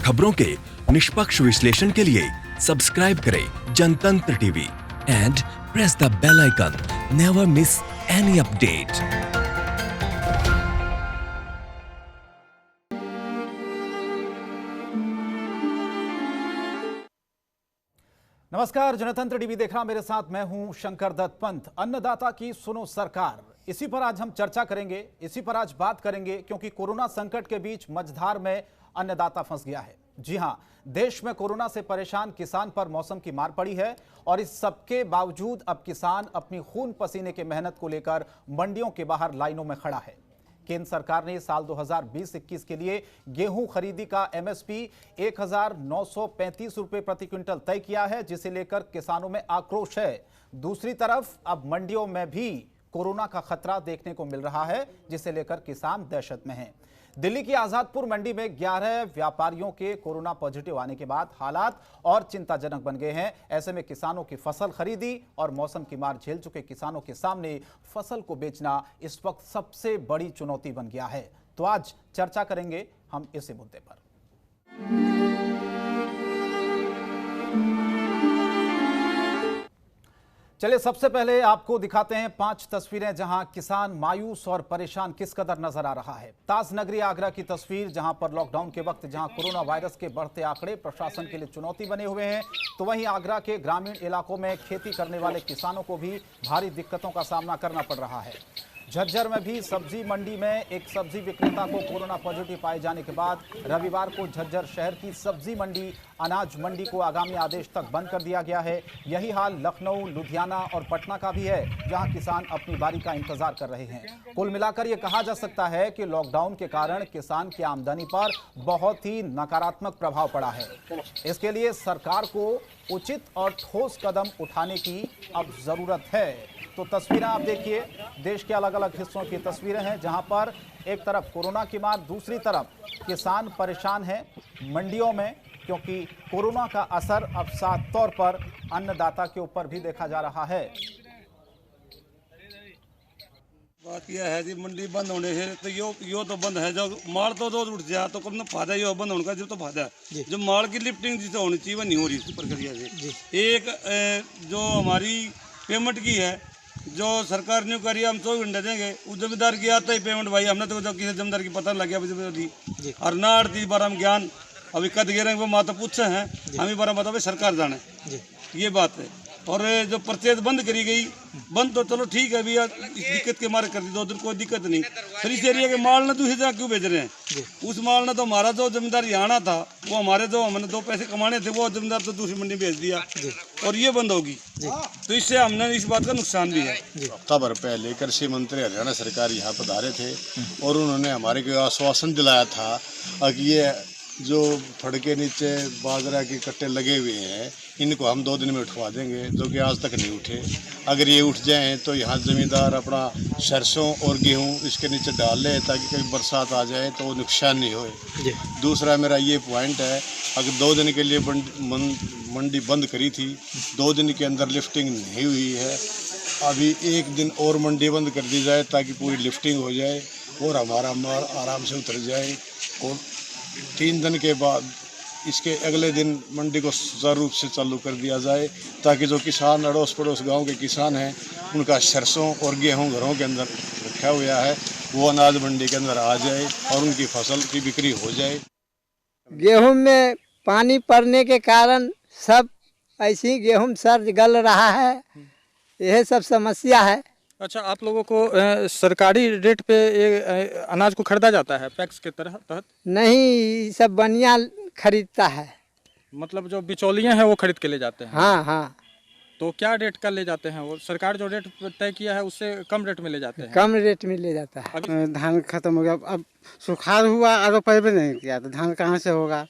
खबरों के निष्पक्ष विश्लेषण के लिए सब्सक्राइब करें Janatantra TV and press the bell icon. Never miss any update. नमस्कार, जनतंत्र टीवी देख रहा मेरे साथ मैं हूं शंकर दत्त पंत। अन्नदाता की सुनो सरकार, इसी पर आज हम चर्चा करेंगे, इसी पर आज बात करेंगे, क्योंकि कोरोना संकट के बीच मझधार में अन्नदाता फंस गया है। जी हां, देश में कोरोना से परेशान किसान पर मौसम की मार पड़ी है और इस सबके बावजूद अब किसान अपनी खून पसीने की मेहनत को लेकर मंडियों के बाहर लाइनों में खड़ा है। केंद्र सरकार ने साल 2020-21 के लिए गेहूं खरीदी का एमएसपी 1935 रुपए प्रति क्विंटल तय किया है, जिसे लेकर किसानों में आक्रोश है। दूसरी तरफ अब मंडियों में भी कोरोना का खतरा देखने को मिल रहा है, जिसे लेकर किसान दहशत में हैं। दिल्ली की आजादपुर मंडी में 11 व्यापारियों के कोरोना पॉजिटिव आने के बाद हालात और चिंताजनक बन गए हैं। ऐसे में किसानों की फसल खरीदी और मौसम की मार झेल चुके किसानों के सामने फसल को बेचना इस वक्त सबसे बड़ी चुनौती बन गया है। तो आज चर्चा करेंगे हम इसी मुद्दे पर। चलिए, सबसे पहले आपको दिखाते हैं 5 तस्वीरें जहां किसान मायूस और परेशान किस कदर नजर आ रहा है। ताज नगरी आगरा की तस्वीर, जहां पर लॉकडाउन के वक्त जहां कोरोना वायरस के बढ़ते आंकड़े प्रशासन के लिए चुनौती बने हुए हैं, तो वहीं आगरा के ग्रामीण इलाकों में खेती करने वाले किसानों को भी भारी दिक्कतों का सामना करना पड़ रहा है। झज्जर में भी सब्जी मंडी में एक सब्जी विक्रेता को कोरोना पॉजिटिव पाए जाने के बाद रविवार को झज्जर शहर की सब्जी मंडी, अनाज मंडी को आगामी आदेश तक बंद कर दिया गया है। यही हाल लखनऊ, लुधियाना और पटना का भी है, जहां किसान अपनी बारी का इंतजार कर रहे हैं। कुल मिलाकर यह कहा जा सकता है कि लॉकडाउन के कारण किसान की आमदनी पर बहुत ही नकारात्मक प्रभाव पड़ा है। इसके लिए सरकार को उचित और ठोस कदम उठाने की अब जरूरत है। तो तस्वीरें आप देखिए, देश के अलग अलग हिस्सों की तस्वीरें हैं, जहां पर एक तरफ कोरोना की मार, दूसरी तरफ किसान परेशान हैं मंडियों में, क्योंकि कोरोना का असर अब साफ तौर पर अन्नदाता के ऊपर भी देखा जा रहा है। बात यह है कि मंडी बंद होने से तो यो तो बंद है, जो माल तो उठ जाए तो कम फायदा यो बंद होने का जो तो फायदा है। जो माल की लिफ्टिंग जिसे होनी चाहिए वो नहीं हो रही इस प्रक्रिया से। एक जो हमारी पेमेंट की है, जो सरकार ने करी, हम 24 घंटे देंगे, उस जमींदार की आता ही पेमेंट भाई हमने तो किसी जमींदार की पता लग गया और ना आड़ती बार हम ज्ञान अभी कद गिरे वो माता पूछे हैं, हम ही बार बता सरकार जाने, ये बात है। और जो परचेज बंद करी गई, बंद तो चलो ठीक है भैया, इस दिक्कत के मारे कर दी, 2 दिन कोई दिक्कत नहीं। फिर इस एरिया के माल ने दूसरी जगह क्यों भेज रहे हैं? उस माल ने तो हमारा जो जमींदार यहाँ आना था, वो हमारे जो हमने 2 पैसे कमाने थे, वो जमींदार तो दूसरी मंडी भेज दिया और ये बंद होगी। तो इससे हमने इस बात का नुकसान भी है। हफ्ता भर पहले कृषि मंत्री हरियाणा सरकार यहाँ पधारे थे और उन्होंने हमारे को आश्वासन दिलाया था कि ये जो फड़ के नीचे बाजरा के कट्टे लगे हुए हैं, इनको हम 2 दिन में उठवा देंगे, जो कि आज तक नहीं उठे। अगर ये उठ जाएं तो यहाँ ज़मींदार अपना सरसों और गेहूँ इसके नीचे डाल ले, ताकि कभी बरसात आ जाए तो वो नुकसान नहीं होए। दूसरा मेरा ये पॉइंट है, अगर 2 दिन के लिए मंडी बंद करी थी, 2 दिन के अंदर लिफ्टिंग नहीं हुई है, अभी 1 दिन और मंडी बंद कर दी जाए ताकि पूरी लिफ्टिंग हो जाए और हमारा माल आराम से उतर जाए। और 3 दिन के बाद इसके अगले दिन मंडी को सुचारू रूप से चालू कर दिया जाए, ताकि जो किसान अड़ोस पड़ोस गांव के किसान हैं, उनका सरसों और गेहूं घरों के अंदर रखा हुआ है, वो अनाज मंडी के अंदर आ जाए और उनकी फसल की बिक्री हो जाए। गेहूं में पानी पड़ने के कारण सब ऐसे ही गेहूं सर गल रहा है, यह सब समस्या है। अच्छा, आप लोगों को सरकारी रेट पे ये अनाज को खरीदा जाता है पैक्स के तहत? नहीं, सब बनिया खरीदता है। मतलब जो बिचौलिए हैं वो खरीद के ले जाते हैं? हाँ हाँ। तो क्या रेट का ले जाते हैं वो? सरकार जो रेट तय किया है उससे कम रेट में ले जाते हैं? कम रेट में ले जाता है। धान खत्म हो गया, अब सुखाड़ हुआ और पैबे नहीं किया तो धान कहाँ से होगा?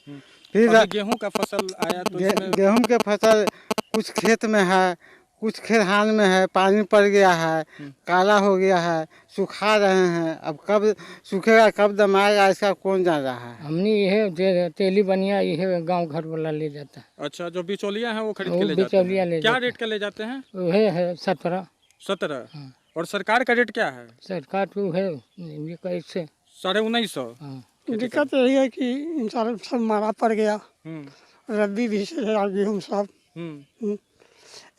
फिर गेहूं का फसल आया तो गेहूं के फसल कुछ खेत में है, कुछ खेरहान में है, पानी पड़ गया है, काला हो गया है, सुखा रहे हैं। अब कब सूखेगा, कब दमाएगा, इसका कौन जान रहा है। हमने यह तेली बनिया यह गांव घर वाला ले जाता है। अच्छा, जो बिचौलिया हैं वो खरीद के ले जाते हैं? क्या रेट का ले जाते हैं? वह है 17। और सरकार का रेट क्या है? सरकार तो है 21 से 1950। दिक्कत यही है कि इन सारे सब मारा पड़ गया। रबी भी से गेहूँ सब।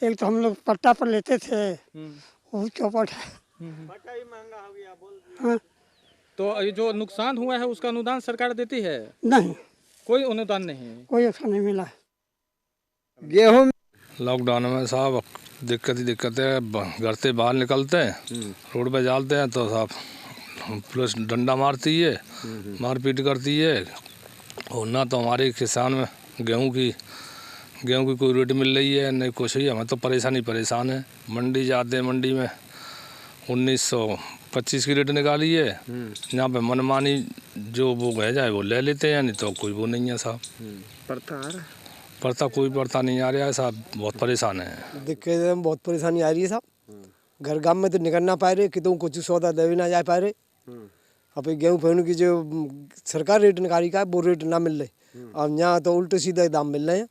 एक तो हम लोग पट्टा पर लेते थे, वो चौपट है। पट्टा भी महंगा हो गया हाँ। तो ये जो नुकसान हुआ है उसका अनुदान सरकार देती है? नहीं, कोई अनुदान नहीं, कोई ऐसा नहीं मिला। गेहूं लॉकडाउन में साहब दिक्कत है, घर से बाहर निकलते हैं, रोड पे जाते हैं तो साहब पुलिस डंडा मारती है, मारपीट करती है, और ना तो हमारे किसान में गेहूं की कोई रेट मिल रही है नहीं कुछ ही। हमें तो परेशान है। मंडी जाते हैं, मंडी में 1925 की रेट निकाली है, यहाँ पे मनमानी जो वो कह जाए वो ले लेते हैं, नहीं तो कोई वो नहीं है साहब। पड़ता कोई पड़ता नहीं आ रहा है साहब, बहुत परेशान है। दिक्कत बहुत परेशानी आ रही है साहब। घर गांव में तो निकल ना पा रहे, कितों कुछ सौदा दे ना जा पा रहे। अब गेहूँ फेहूँ की जो सरकार रेट निकाली का है वो रेट ना मिल रहे, और यहाँ तो उल्टे सीधे दाम मिल रहे हैं,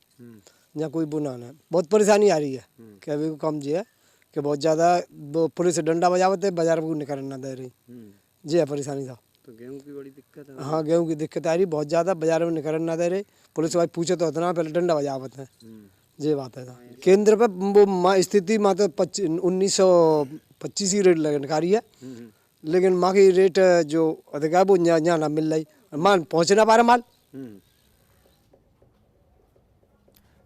यहाँ कोई बुना ना। बहुत परेशानी आ रही है कि अभी कम जी है कि बहुत ज़्यादा पुलिस से डंडा बजावते बाजार को निकलना दे रही जी है परेशानी साहब। तो गेहूँ की बड़ी दिक्कत है। हाँ, गेहूँ की दिक्कत आ रही बहुत ज़्यादा, बाजार में निकलना दे रही। पुलिस भाई पूछे तो इतना पहले डंडा बजावत है, ये बात है साहब। केंद्र पे वो स्थिति मात्र 1925 की रेट निकाली है, लेकिन माँ की रेट जो अधिक है वो यहाँ ना मिल रही, माल पहुँच ना पा रहा माल।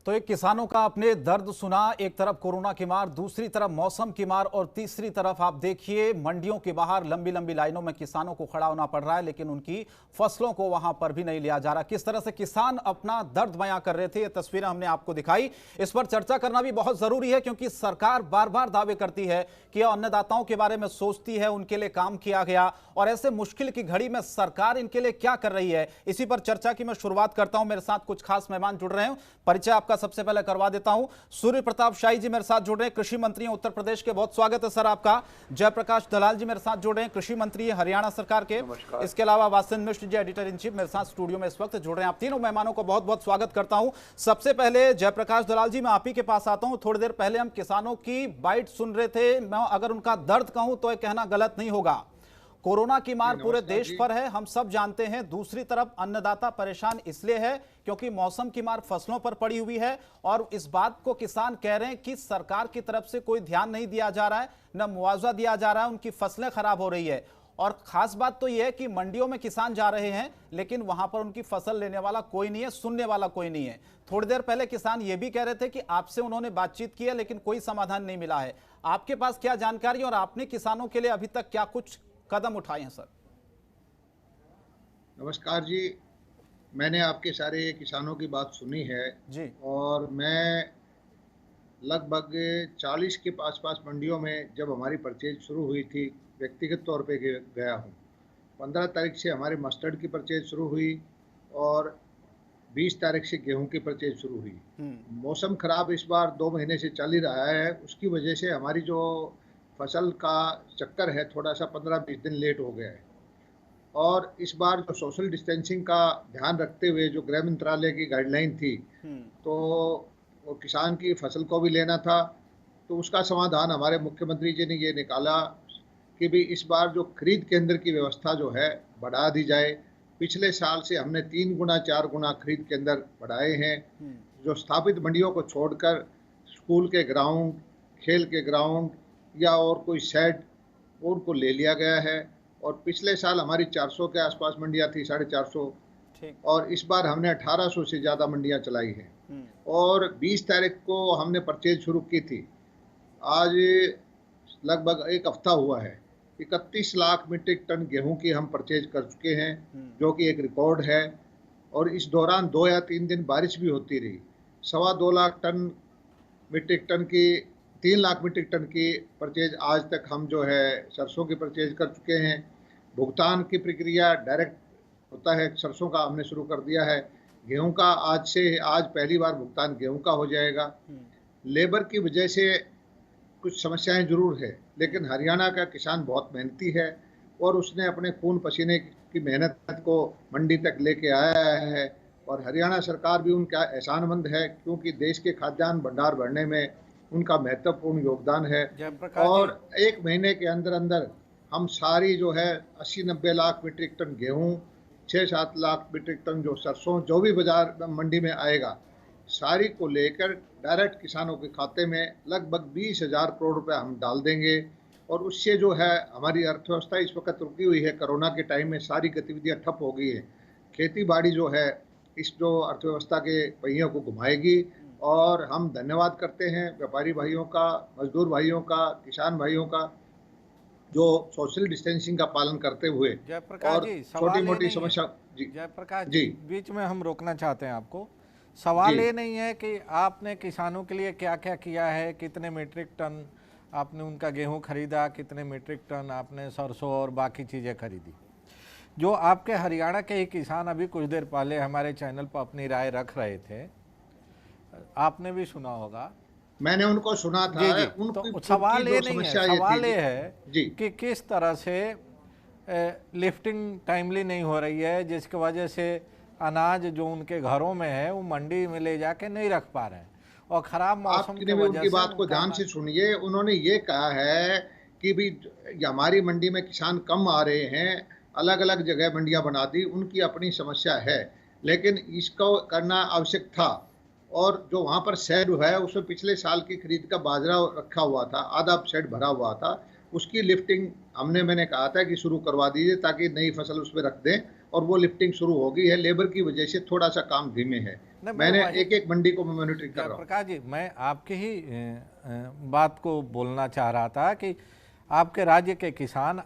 तो एक किसानों का अपने दर्द सुना, एक तरफ कोरोना की मार, दूसरी तरफ मौसम की मार, और तीसरी तरफ आप देखिए मंडियों के बाहर लंबी लंबी लाइनों में किसानों को खड़ा होना पड़ रहा है, लेकिन उनकी फसलों को वहां पर भी नहीं लिया जा रहा। किस तरह से किसान अपना दर्द बयां कर रहे थे, ये तस्वीरें हमने आपको दिखाई। इस पर चर्चा करना भी बहुत जरूरी है, क्योंकि सरकार बार बार दावे करती है कि अन्नदाताओं के बारे में सोचती है, उनके लिए काम किया गया, और ऐसे मुश्किल की घड़ी में सरकार इनके लिए क्या कर रही है, इसी पर चर्चा की मैं शुरुआत करता हूं। मेरे साथ कुछ खास मेहमान जुड़ रहे हैं, परिचय आपका सबसे पहले करवा देता हूं। सूर्य प्रताप शाही जी मेरे साथ जुड़ रहे हैं, कृषि मंत्री उत्तर प्रदेश के, बहुत स्वागत है सर आपका। जयप्रकाश दलाल जी मेरे साथ जुड़ रहे हैं, कृषि मंत्री हरियाणा सरकार के। इसके अलावा Vasant Mishra ji editor in chief मेरे साथ स्टूडियो में इस वक्त जुड़ रहे हैं। आप तीनों मेहमानों को बहुत बहुत स्वागत करता हूं। सबसे पहले जयप्रकाश दलाल जी, मैं आप ही के पास आता हूं। थोड़ी देर पहले हम किसानों की बाइट सुन रहे थे, मैं अगर उनका दर्द कहूं तो यह कहना गलत नहीं होगा। कोरोना की मार पूरे देश पर है, हम सब जानते हैं। दूसरी तरफ अन्नदाता परेशान इसलिए है क्योंकि मौसम की मार फसलों पर पड़ी हुई है, और इस बात को किसान कह रहे हैं कि सरकार की तरफ से कोई ध्यान नहीं दिया जा रहा है, न मुआवजा दिया जा रहा है, उनकी फसलें खराब हो रही है। और खास बात तो यह है कि मंडियों में किसान जा रहे हैं, लेकिन वहां पर उनकी फसल लेने वाला कोई नहीं है, सुनने वाला कोई नहीं है। थोड़ी देर पहले किसान ये भी कह रहे थे कि आपसे उन्होंने बातचीत की है, लेकिन कोई समाधान नहीं मिला है। आपके पास क्या जानकारी, और आपने किसानों के लिए अभी तक क्या कुछ कदम उठाए हैं सर? नमस्कार जी, मैंने आपके सारे किसानों की बात सुनी है जी, और मैं लगभग 40 के आसपास मंडियों में जब हमारी परचेज शुरू हुई थी व्यक्तिगत तौर पे गया हूँ। 15 तारीख से हमारे मस्टर्ड की परचेज शुरू हुई और 20 तारीख से गेहूं की परचेज शुरू हुई। मौसम खराब इस बार 2 महीने से चल ही रहा है, उसकी वजह से हमारी जो फसल का चक्कर है थोड़ा सा 15-20 दिन लेट हो गया है। और इस बार जो सोशल डिस्टेंसिंग का ध्यान रखते हुए जो गृह मंत्रालय की गाइडलाइन थी, तो वो किसान की फसल को भी लेना था, तो उसका समाधान हमारे मुख्यमंत्री जी ने ये निकाला कि भी इस बार जो खरीद केंद्र की व्यवस्था जो है बढ़ा दी जाए। पिछले साल से हमने 3 गुना 4 गुना खरीद केंद्र बढ़ाए हैं। जो स्थापित मंडियों को छोड़कर स्कूल के ग्राउंड, खेल के ग्राउंड या और कोई शेड उनको ले लिया गया है। और पिछले साल हमारी 400 के आसपास मंडियां थी, 450, और इस बार हमने 1800 से ज़्यादा मंडियां चलाई हैं। और 20 तारीख को हमने परचेज शुरू की थी। आज लगभग 1 हफ्ता हुआ है, 31 लाख मीट्रिक टन गेहूं की हम परचेज कर चुके हैं, जो कि एक रिकॉर्ड है। और इस दौरान 2 या 3 दिन बारिश भी होती रही। 2.25 लाख मीट्रिक टन की 3 लाख मीट्रिक टन की परचेज आज तक हम जो है सरसों की परचेज कर चुके हैं। भुगतान की प्रक्रिया डायरेक्ट होता है, सरसों का हमने शुरू कर दिया है। गेहूं का आज पहली बार भुगतान गेहूं का हो जाएगा। लेबर की वजह से कुछ समस्याएं जरूर है, लेकिन हरियाणा का किसान बहुत मेहनती है और उसने अपने खून पसीने की मेहनत को मंडी तक लेके आया है। और हरियाणा सरकार भी उनका एहसानमंद है, क्योंकि देश के खाद्यान्न भंडार भरने में उनका महत्वपूर्ण योगदान है। और 1 महीने के अंदर अंदर हम सारी जो है 80-90 लाख मीट्रिक टन गेहूं 6-7 लाख मीट्रिक टन जो सरसों जो भी बाजार मंडी में आएगा, सारी को लेकर डायरेक्ट किसानों के खाते में लगभग 20,000 करोड़ रुपए हम डाल देंगे। और उससे जो है हमारी अर्थव्यवस्था इस वक्त रुकी हुई है, कोरोना के टाइम में सारी गतिविधियां ठप हो गई है। खेती बाड़ी जो है इस जो अर्थव्यवस्था के पहियों को घुमाएगी। और हम धन्यवाद करते हैं व्यापारी भाइयों का, मजदूर भाइयों का, किसान भाइयों का, जो सोशल डिस्टेंसिंग का पालन करते हुए जयप्रकाश और जी, छोटी मोटी समस्या जी जयप्रकाश जी बीच में हम रोकना चाहते हैं आपको। सवाल ये नहीं है कि आपने किसानों के लिए क्या क्या किया है, कितने मीट्रिक टन आपने उनका गेहूं खरीदा, कितने मीट्रिक टन आपने सरसों और बाकी चीज़ें खरीदी। जो आपके हरियाणा के ही किसान अभी कुछ देर पहले हमारे चैनल पर अपनी राय रख रहे थे, आपने भी सुना होगा। मैंने उनको सुना था। जी, जी। तो सवाल ये नहीं है, सवाल ये है कि किस तरह से लिफ्टिंग टाइमली नहीं हो रही है, जिसकी वजह से अनाज जो उनके घरों में है वो मंडी में ले जाके नहीं रख पा रहे हैं और खराब मौसम की वजह से। उनकी बात को ध्यान से सुनिए। उन्होंने ये कहा है कि भी हमारी मंडी में किसान कम आ रहे हैं, अलग अलग जगह मंडियां बना दी, उनकी अपनी समस्या है, लेकिन इसको करना आवश्यक था। और जो वहाँ पर शेड है उसमें पिछले साल की खरीद का बाजरा रखा हुआ था, आधा शेड भरा हुआ था, उसकी लिफ्टिंग मैंने कहा था कि शुरू करवा दीजिए ताकि नई फसल उसमें रख दें, और वो लिफ्टिंग शुरू हो गई है। लेबर की वजह से थोड़ा सा काम धीमे है। मैंने एक एक मंडी को मॉनिटरिंग कर रहा हूँ। प्रकाश जी, मैं आपकी ही बात को बोलना चाह रहा था कि आपके राज्य के किसान,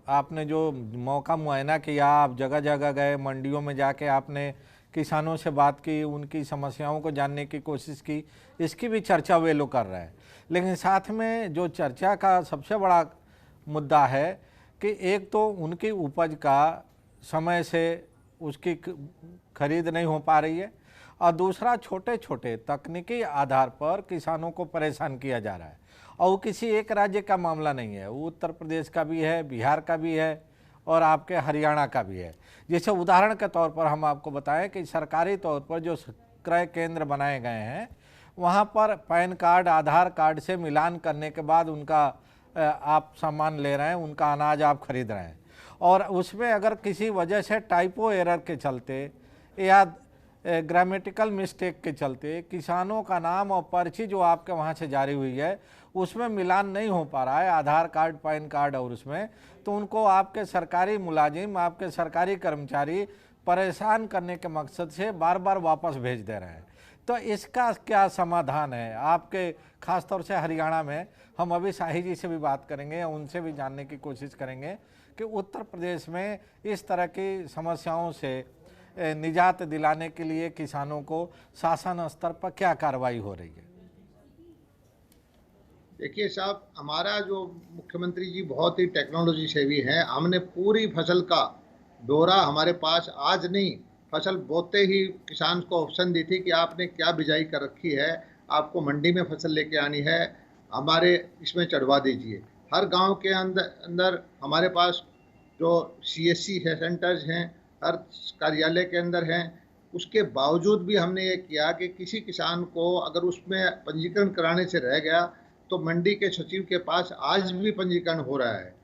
आपने जो मौका मुआयना किया, आप जगह जगह गए, मंडियों में जाके आपने किसानों से बात की, उनकी समस्याओं को जानने की कोशिश की, इसकी भी चर्चा वे लोग कर रहे हैं। लेकिन साथ में जो चर्चा का सबसे बड़ा मुद्दा है कि एक तो उनकी उपज का समय से उसकी खरीद नहीं हो पा रही है, और दूसरा छोटे छोटे तकनीकी आधार पर किसानों को परेशान किया जा रहा है। और वो किसी एक राज्य का मामला नहीं है, वो उत्तर प्रदेश का भी है, बिहार का भी है और आपके हरियाणा का भी है। जैसे उदाहरण के तौर पर हम आपको बताएं कि सरकारी तौर पर जो क्रय केंद्र बनाए गए हैं, वहाँ पर पैन कार्ड, आधार कार्ड से मिलान करने के बाद उनका आप सामान ले रहे हैं, उनका अनाज आप खरीद रहे हैं, और उसमें अगर किसी वजह से टाइपो एरर के चलते या ग्रामेटिकल मिस्टेक के चलते किसानों का नाम और पर्ची जो आपके वहाँ से जारी हुई है उसमें मिलान नहीं हो पा रहा है, आधार कार्ड, पैन कार्ड और उसमें, तो उनको आपके सरकारी मुलाजिम, आपके सरकारी कर्मचारी परेशान करने के मकसद से बार बार वापस भेज दे रहे हैं। तो इसका क्या समाधान है आपके, ख़ासतौर से हरियाणा में? हम अभी शाही जी से भी बात करेंगे, उनसे भी जानने की कोशिश करेंगे कि उत्तर प्रदेश में इस तरह की समस्याओं से निजात दिलाने के लिए किसानों को शासन स्तर पर क्या कार्रवाई हो रही है? देखिए साहब, हमारा जो मुख्यमंत्री जी बहुत ही टेक्नोलॉजी सेवी हैं। हमने पूरी फसल का ब्यौरा हमारे पास, आज नहीं, फसल बोते ही किसान को ऑप्शन दी थी कि आपने क्या बिजाई कर रखी है, आपको मंडी में फसल लेके आनी है, हमारे इसमें चढ़वा दीजिए। हर गांव के अंदर हमारे पास जो CSC है, सेंटर्स हैं, हर कार्यालय के अंदर हैं। उसके बावजूद भी हमने ये किया कि किसी किसान को अगर उसमें पंजीकरण कराने से रह गया तो मंडी के सचिव के पास आज भी पंजीकरण हो रहा है।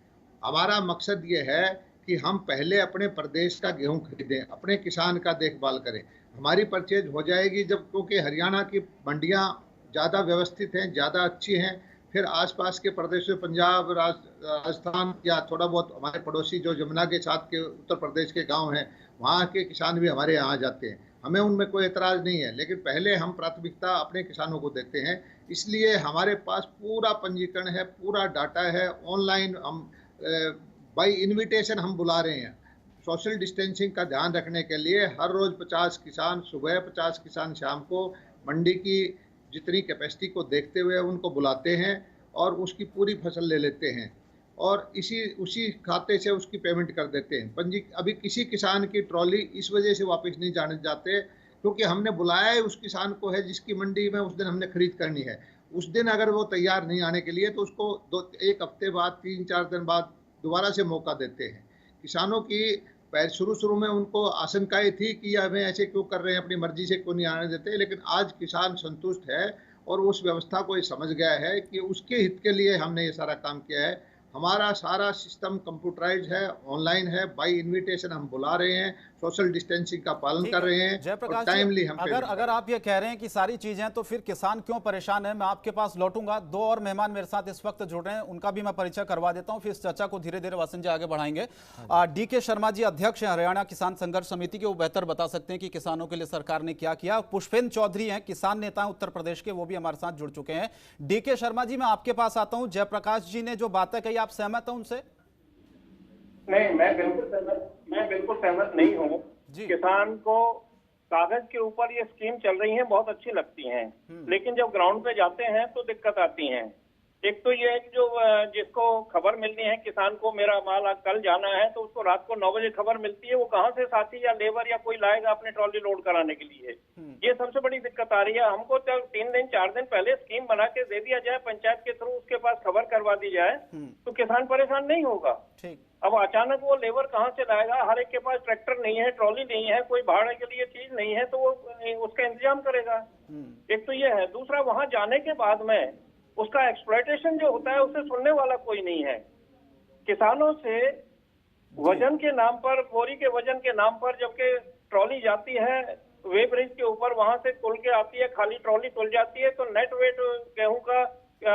हमारा मकसद ये है कि हम पहले अपने प्रदेश का गेहूं खरीदें, अपने किसान का देखभाल करें। हमारी परचेज हो जाएगी जब, क्योंकि हरियाणा की मंडियां ज़्यादा व्यवस्थित हैं, ज़्यादा अच्छी हैं। फिर आसपास के प्रदेशों, पंजाब, राजस्थान या थोड़ा बहुत हमारे पड़ोसी जो यमुना के साथ के उत्तर प्रदेश के गांव हैं, वहाँ के किसान भी हमारे यहाँ जाते हैं। हमें उनमें कोई एतराज़ नहीं है, लेकिन पहले हम प्राथमिकता अपने किसानों को देते हैं। इसलिए हमारे पास पूरा पंजीकरण है, पूरा डाटा है। ऑनलाइन हम बाय इनविटेशन हम बुला रहे हैं। सोशल डिस्टेंसिंग का ध्यान रखने के लिए हर रोज़ 50 किसान सुबह, 50 किसान शाम को मंडी की जितनी कैपेसिटी को देखते हुए उनको बुलाते हैं और उसकी पूरी फसल ले लेते हैं और उसी खाते से उसकी पेमेंट कर देते हैं। अभी किसी किसान की ट्रॉली इस वजह से वापस नहीं जाने जाते क्योंकि हमने बुलाया है उस किसान को है जिसकी मंडी में उस दिन हमने खरीद करनी है। उस दिन अगर वो तैयार नहीं आने के लिए तो उसको एक हफ्ते बाद, 3-4 दिन बाद दोबारा से मौका देते हैं। किसानों की शुरू में उनको आशंकाएं थी कि हमें ऐसे क्यों कर रहे हैं, अपनी मर्जी से क्यों नहीं आने देते, लेकिन आज किसान संतुष्ट है और उस व्यवस्था को ये समझ गया है कि उसके हित के लिए हमने ये सारा काम किया है। हमारा सारा सिस्टम कंप्यूटराइज है, ऑनलाइन है, बाय इनविटेशन हम बुला रहे हैं, सोशल डिस्टेंसिंग का पालन कर रहे हैं और टाइमली हम अगर आप ये कह रहे हैं कि सारी चीजें, तो फिर किसान क्यों परेशान है? मैं आपके पास लौटूंगा। दो और मेहमान मेरे साथ इस वक्त जुड़ रहे हैं, उनका भी मैं परिचय करवा देता हूं, फिर इस चर्चा को धीरे धीरे वसंत जी आगे बढ़ाएंगे। DK शर्मा जी अध्यक्ष हैं हरियाणा किसान संघर्ष समिति के, वो बेहतर बता सकते हैं कि किसानों के लिए सरकार ने क्या किया। पुष्पेंद्र चौधरी हैं, किसान नेता हैं उत्तर प्रदेश के, वो भी हमारे साथ जुड़ चुके हैं। DK शर्मा जी, मैं आपके पास आता हूं। जयप्रकाश जी ने जो बातें कही, आप सहमत हैं उनसे? नहीं, मैं बिल्कुल सहमत नहीं हूँ। किसान को कागज के ऊपर ये स्कीम चल रही है, बहुत अच्छी लगती हैं, लेकिन जब ग्राउंड पे जाते हैं तो दिक्कत आती है। एक तो ये जो जिसको खबर मिलनी है किसान को, मेरा माल कल जाना है, तो उसको रात को 9 बजे खबर मिलती है, वो कहाँ से साथी या लेबर या कोई लाएगा अपने ट्रॉली लोड कराने के लिए। ये सबसे बड़ी दिक्कत आ रही है। हमको जब 3 दिन 4 दिन पहले स्कीम बना के दे दिया जाए, पंचायत के थ्रू उसके पास खबर करवा दी जाए, तो किसान परेशान नहीं होगा। अब अचानक वो लेबर कहाँ से लाएगा? हर एक के पास ट्रैक्टर नहीं है, ट्रॉली नहीं है, कोई भाड़े के लिए चीज नहीं है, तो वो उसका इंतजाम करेगा। एक तो ये है। दूसरा, वहां जाने के बाद में उसका एक्सप्लॉयटेशन जो होता है उसे सुनने वाला कोई नहीं है। किसानों से वजन के नाम पर, बोरी के वजन के नाम पर, जबकि ट्रॉली जाती है वे ब्रिज के ऊपर, वहां से तुल के आती है, खाली ट्रॉली तुल जाती है, तो नेट वेट गेहूं का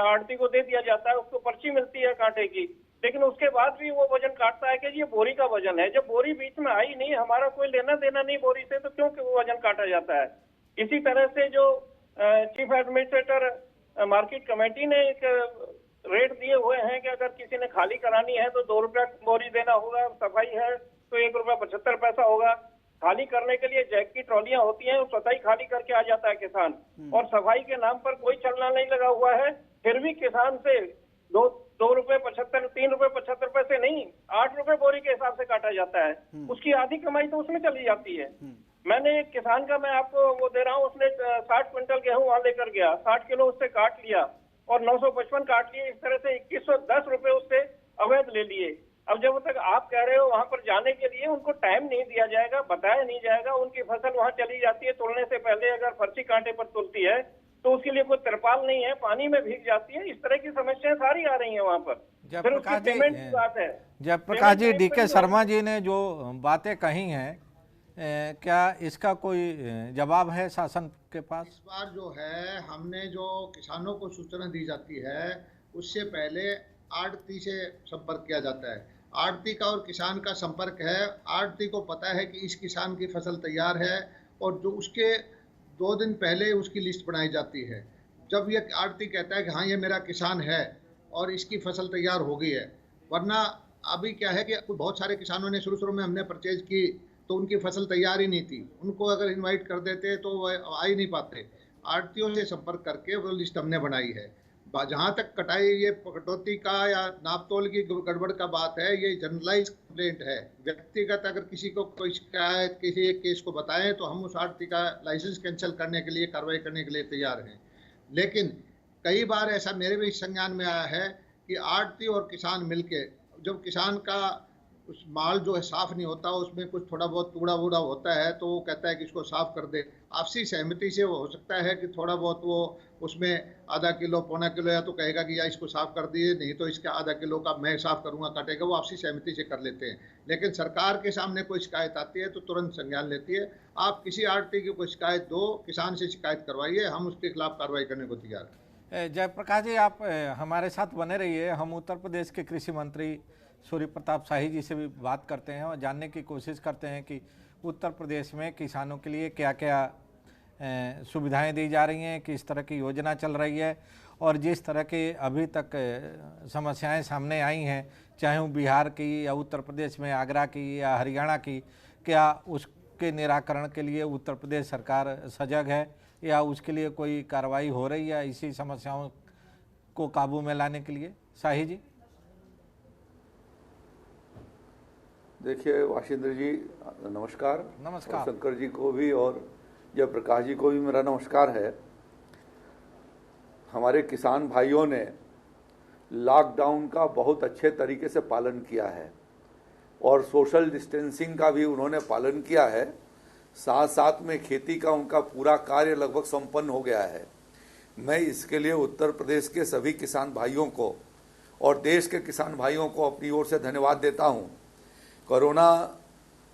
आड़ती को दे दिया जाता है, उसको पर्ची मिलती है कांटे की, लेकिन उसके बाद भी वो वजन काटता है कि ये बोरी का वजन है। जब बोरी बीच में आई नहीं, हमारा कोई लेना देना नहीं बोरी से, तो क्यों वो वजन काटा जाता है? इसी तरह से जो चीफ एडमिनिस्ट्रेटर मार्केट कमेटी ने एक रेट दिए हुए हैं कि अगर किसी ने खाली करानी है तो 2 रुपया बोरी देना होगा, सफाई है तो 1 रुपया 75 पैसा होगा। खाली करने के लिए जैक की ट्रॉलियां होती हैं, स्वतः ही खाली करके आ जाता है किसान, और सफाई के नाम पर कोई चलना नहीं लगा हुआ है। फिर भी किसान से 2 रुपए 75, 3 रुपए 75 पैसे नहीं, 8 रुपए बोरी के हिसाब से काटा जाता है। उसकी आधी कमाई तो उसमें चली जाती है। मैंने एक किसान का, मैं आपको वो दे रहा हूँ, उसने 60 क्विंटल गेहूं वहां लेकर गया, 60 किलो उससे काट लिया और 955 काट लिए। इस तरह से 2110 रुपए उससे अवैध ले लिए। अब जब तक आप कह रहे हो वहां पर जाने के लिए उनको टाइम नहीं दिया जाएगा, बताया नहीं जाएगा, उनकी फसल वहां चली जाती है तुलने से पहले, अगर पर्ची कांटे पर तुलती है तो उसके लिए कोई तिरपाल नहीं है, पानी में भीग जाती है। इस तरह की समस्याएं सारी आ रही हैं वहां पर। फिर उसकी पेमेंट की बात है। जयप्रकाश जी, DK शर्मा जी ने जो बातें कही हैं, क्या इसका कोई जवाब है शासन के पास? इस बार जो है, हमने जो किसानों को सूचना दी जाती है उससे पहले आड़ती से संपर्क किया जाता है। आड़ती का और किसान का संपर्क है। आड़ती को पता है कि इस किसान की फसल तैयार है और जो उसके 2 दिन पहले उसकी लिस्ट बनाई जाती है। जब ये आड़ती कहता है कि हाँ ये मेरा किसान है और इसकी फसल तैयार हो गई है, वरना अभी क्या है कि बहुत सारे किसानों ने शुरू में हमने परचेज की तो उनकी फसल तैयार ही नहीं थी, उनको अगर इनवाइट कर देते तो वह आ ही नहीं पाते। आड़तियों से संपर्क करके वो लिस्ट हमने बनाई है। जहाँ तक कटाई, ये कटौती का या नापतोल की गड़बड़ का बात है, ये जनरलाइज कंप्लेंट है। व्यक्तिगत अगर किसी को कोई शिकायत, किसी एक केस को बताएं तो हम उस आड़ती का लाइसेंस कैंसिल करने के लिए, कार्रवाई करने के लिए तैयार हैं। लेकिन कई बार ऐसा मेरे भी संज्ञान में आया है कि आड़ती और किसान मिलके, जब किसान का उस माल जो है साफ नहीं होता, उसमें कुछ थोड़ा बहुत टूड़ा वूड़ा होता है, तो वो कहता है कि इसको साफ कर दे। आपसी सहमति से वो हो सकता है कि थोड़ा बहुत वो उसमें आधा किलो, पौना किलो, या तो कहेगा कि या इसको साफ कर दिए, नहीं तो इसका आधा किलो का मैं साफ करूंगा, काटेगा, वो आपसी सहमति से कर लेते हैं। लेकिन सरकार के सामने कोई शिकायत आती है तो तुरंत संज्ञान लेती है। आप किसी आड़ती की कोई शिकायत दो, किसान से शिकायत करवाइए, हम उसके खिलाफ कार्रवाई करने को तैयार हैं। जयप्रकाश जी, आप हमारे साथ बने रहिए। हम उत्तर प्रदेश के कृषि मंत्री सूर्य प्रताप शाही जी से भी बात करते हैं और जानने की कोशिश करते हैं कि उत्तर प्रदेश में किसानों के लिए क्या क्या सुविधाएं दी जा रही हैं, किस तरह की योजना चल रही है, और जिस तरह के अभी तक समस्याएं सामने आई हैं, चाहे वो बिहार की या उत्तर प्रदेश में आगरा की या हरियाणा की, क्या उसके निराकरण के लिए उत्तर प्रदेश सरकार सजग है या उसके लिए कोई कार्रवाई हो रही है इसी समस्याओं को काबू में लाने के लिए? शाही जी। देखिए वाशिंद्र जी, नमस्कार। नमस्कार। शंकर जी को भी और जयप्रकाश जी को भी मेरा नमस्कार है। हमारे किसान भाइयों ने लॉकडाउन का बहुत अच्छे तरीके से पालन किया है और सोशल डिस्टेंसिंग का भी उन्होंने पालन किया है। साथ साथ में खेती का उनका पूरा कार्य लगभग संपन्न हो गया है। मैं इसके लिए उत्तर प्रदेश के सभी किसान भाइयों को और देश के किसान भाइयों को अपनी ओर से धन्यवाद देता हूं। कोरोना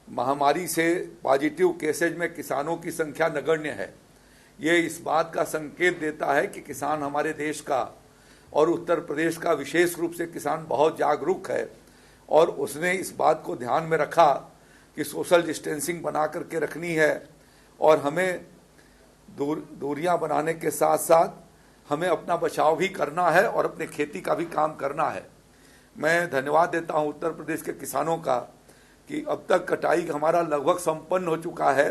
महामारी से पॉजिटिव केसेज में किसानों की संख्या नगण्य है। ये इस बात का संकेत देता है कि किसान हमारे देश का और उत्तर प्रदेश का विशेष रूप से किसान बहुत जागरूक है और उसने इस बात को ध्यान में रखा कि सोशल डिस्टेंसिंग बना करके रखनी है और हमें दूरियां बनाने के साथ साथ हमें अपना बचाव भी करना है और अपने खेती का भी काम करना है। मैं धन्यवाद देता हूं उत्तर प्रदेश के किसानों का कि अब तक कटाई हमारा लगभग संपन्न हो चुका है।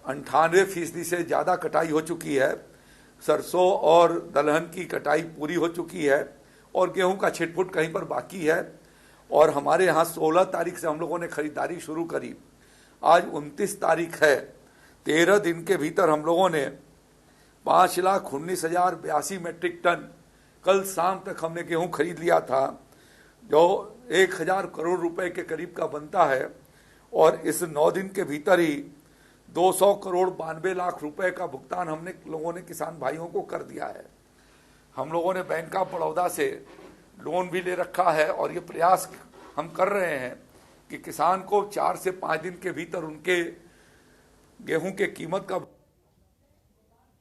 98% से ज़्यादा कटाई हो चुकी है। सरसों और दलहन की कटाई पूरी हो चुकी है और गेहूं का छिटपुट कहीं पर बाकी है। और हमारे यहाँ 16 तारीख से हम लोगों ने खरीदारी शुरू करी। आज 29 तारीख है। 13 दिन के भीतर हम लोगों ने 5,19,082 मेट्रिक टन कल शाम तक हमने गेहूं खरीद लिया था, जो 1,000 करोड़ रुपए के करीब का बनता है। और इस 9 दिन के भीतर ही 200 करोड़ 92 लाख रुपए का भुगतान हमने लोगों ने किसान भाइयों को कर दिया है। हम लोगों ने बैंक ऑफ बड़ौदा से लोन भी ले रखा है और ये प्रयास हम कर रहे हैं कि किसान को 4 से 5 दिन के भीतर उनके गेहूं के कीमत का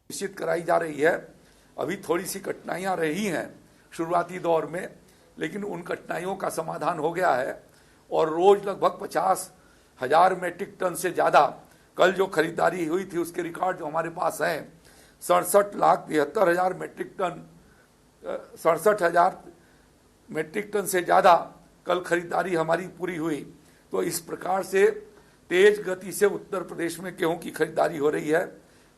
निश्चित कराई जा रही है। अभी थोड़ी सी कठिनाइयां रही हैं शुरुआती दौर में, लेकिन उन कठिनाइयों का समाधान हो गया है और रोज लगभग 50,000 मेट्रिक टन से ज़्यादा कल जो खरीदारी हुई थी उसके रिकॉर्ड जो हमारे पास हैं 67,73,000 मेट्रिक टन 67,000 मेट्रिक टन से ज़्यादा कल खरीदारी हमारी पूरी हुई। तो इस प्रकार से तेज गति से उत्तर प्रदेश में गेहूं की खरीदारी हो रही है।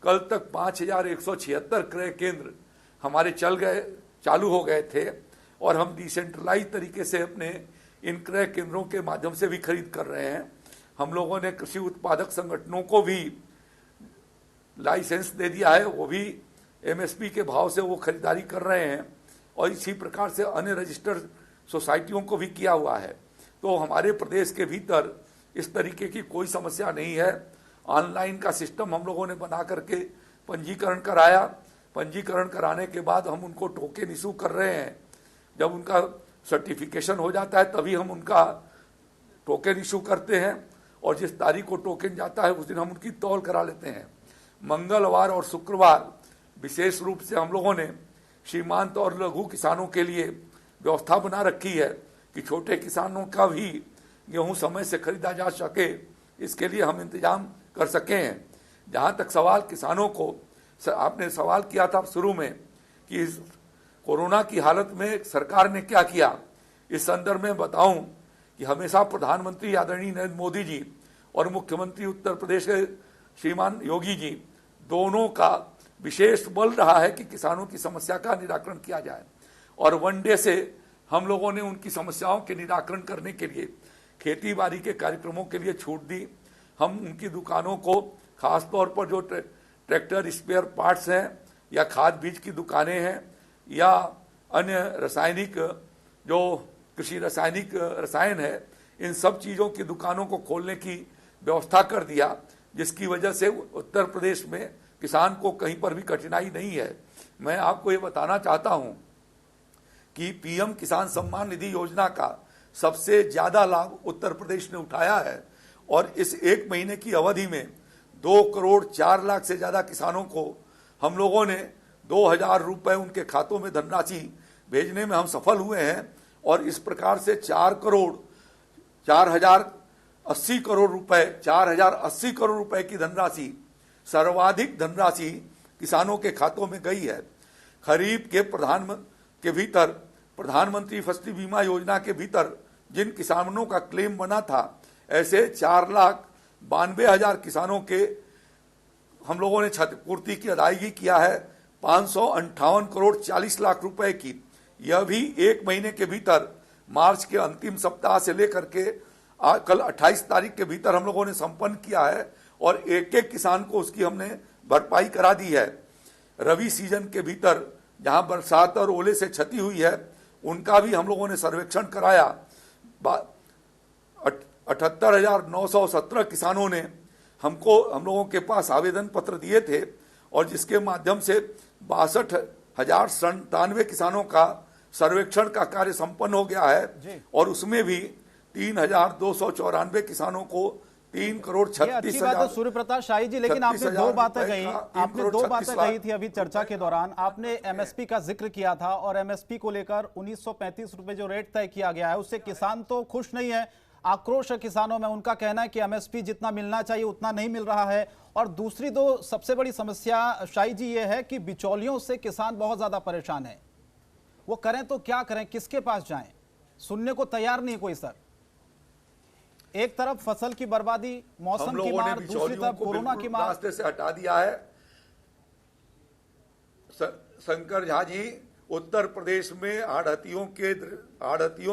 कल तक 5,176 क्रय केंद्र हमारे चालू हो गए थे और हम डिसेंट्रलाइज तरीके से अपने इन क्रय केंद्रों के माध्यम से भी खरीद कर रहे हैं। हम लोगों ने कृषि उत्पादक संगठनों को भी लाइसेंस दे दिया है, वो भी एमएसपी के भाव से वो खरीदारी कर रहे हैं और इसी प्रकार से अन्य रजिस्टर्ड सोसाइटियों को भी किया हुआ है। तो हमारे प्रदेश के भीतर इस तरीके की कोई समस्या नहीं है। ऑनलाइन का सिस्टम हम लोगों ने बना करके पंजीकरण कराया। पंजीकरण कराने के बाद हम उनको टोकन इशू कर रहे हैं। जब उनका सर्टिफिकेशन हो जाता है तभी हम उनका टोकन इशू करते हैं और जिस तारीख को टोकन जाता है उस दिन हम उनकी तौल करा लेते हैं। मंगलवार और शुक्रवार विशेष रूप से हम लोगों ने सीमांत और लघु किसानों के लिए व्यवस्था बना रखी है कि छोटे किसानों का भी गेहूं समय से खरीदा जा सके, इसके लिए हम इंतजाम कर सके हैं। जहाँ तक सवाल किसानों को, आपने सवाल किया था शुरू में कि इस कोरोना की हालत में सरकार ने क्या किया, इस संदर्भ में बताऊं कि हमेशा प्रधानमंत्री आदरणीय नरेंद्र मोदी जी और मुख्यमंत्री उत्तर प्रदेश के श्रीमान योगी जी दोनों का विशेष बल रहा है कि किसानों की समस्या का निराकरण किया जाए। और वन डे से हम लोगों ने उनकी समस्याओं के निराकरण करने के लिए खेती बाड़ी के कार्यक्रमों के लिए छूट दी। हम उनकी दुकानों को खासतौर पर जो ट्रैक्टर स्पेयर पार्ट्स हैं या खाद बीज की दुकानें हैं या अन्य रासायनिक जो कृषि रसायन है, इन सब चीज़ों की दुकानों को खोलने की व्यवस्था कर दिया, जिसकी वजह से उत्तर प्रदेश में किसान को कहीं पर भी कठिनाई नहीं है। मैं आपको ये बताना चाहता हूँ कि पीएम किसान सम्मान निधि योजना का सबसे ज़्यादा लाभ उत्तर प्रदेश ने उठाया है और इस एक महीने की अवधि में 2 करोड़ 4 लाख से ज़्यादा किसानों को हम लोगों ने 2,000 रुपये उनके खातों में धनराशि भेजने में हम सफल हुए हैं। और इस प्रकार से 4,80 करोड़ रुपए की धनराशि, सर्वाधिक धनराशि किसानों के खातों में गई है। खरीफ के भीतर प्रधानमंत्री फसल बीमा योजना के भीतर जिन किसानों का क्लेम बना था, ऐसे 4,92,000 किसानों के हम लोगों ने क्षतिपूर्ति की अदायगी किया है 558 करोड़ 40 लाख रुपए की। यह भी एक महीने के भीतर मार्च के अंतिम सप्ताह से लेकर के कल 28 तारीख के भीतर हम लोगों ने संपन्न किया है और एक एक किसान को उसकी हमने भरपाई करा दी है। रबी सीजन के भीतर जहां बरसात और ओले से क्षति हुई है उनका भी हम लोगों ने सर्वेक्षण कराया। 78,917 किसानों ने हम लोगों के पास आवेदन पत्र दिए थे और जिसके माध्यम से 62,097 किसानों का सर्वेक्षण का कार्य संपन्न हो गया है और उसमें भी 3,294 किसानों को 3,36,000। सूर्य प्रताप शाही जी, लेकिन आपने दो बातें कही थी अभी चर्चा के दौरान। आपने एमएसपी का जिक्र किया था और एमएसपी को लेकर 1935 रुपए जो रेट तय किया गया है उससे किसान तो खुश नहीं है, आक्रोश है किसानों में। उनका कहना है कि एमएसपी जितना मिलना चाहिए उतना नहीं मिल रहा है। और दूसरी दो सबसे बड़ी समस्या शाही जी ये है कि बिचौलियों से किसान बहुत ज्यादा परेशान है। वो करें तो क्या करें, किसके पास जाएं, सुनने को तैयार नहीं कोई सर। एक तरफ फसल की बर्बादी, मौसम की मार, दूसरी तरफ कोरोना की मार। रास्ते से हटा दिया है। शंकर झा जी, उत्तर प्रदेश में आढ़तियों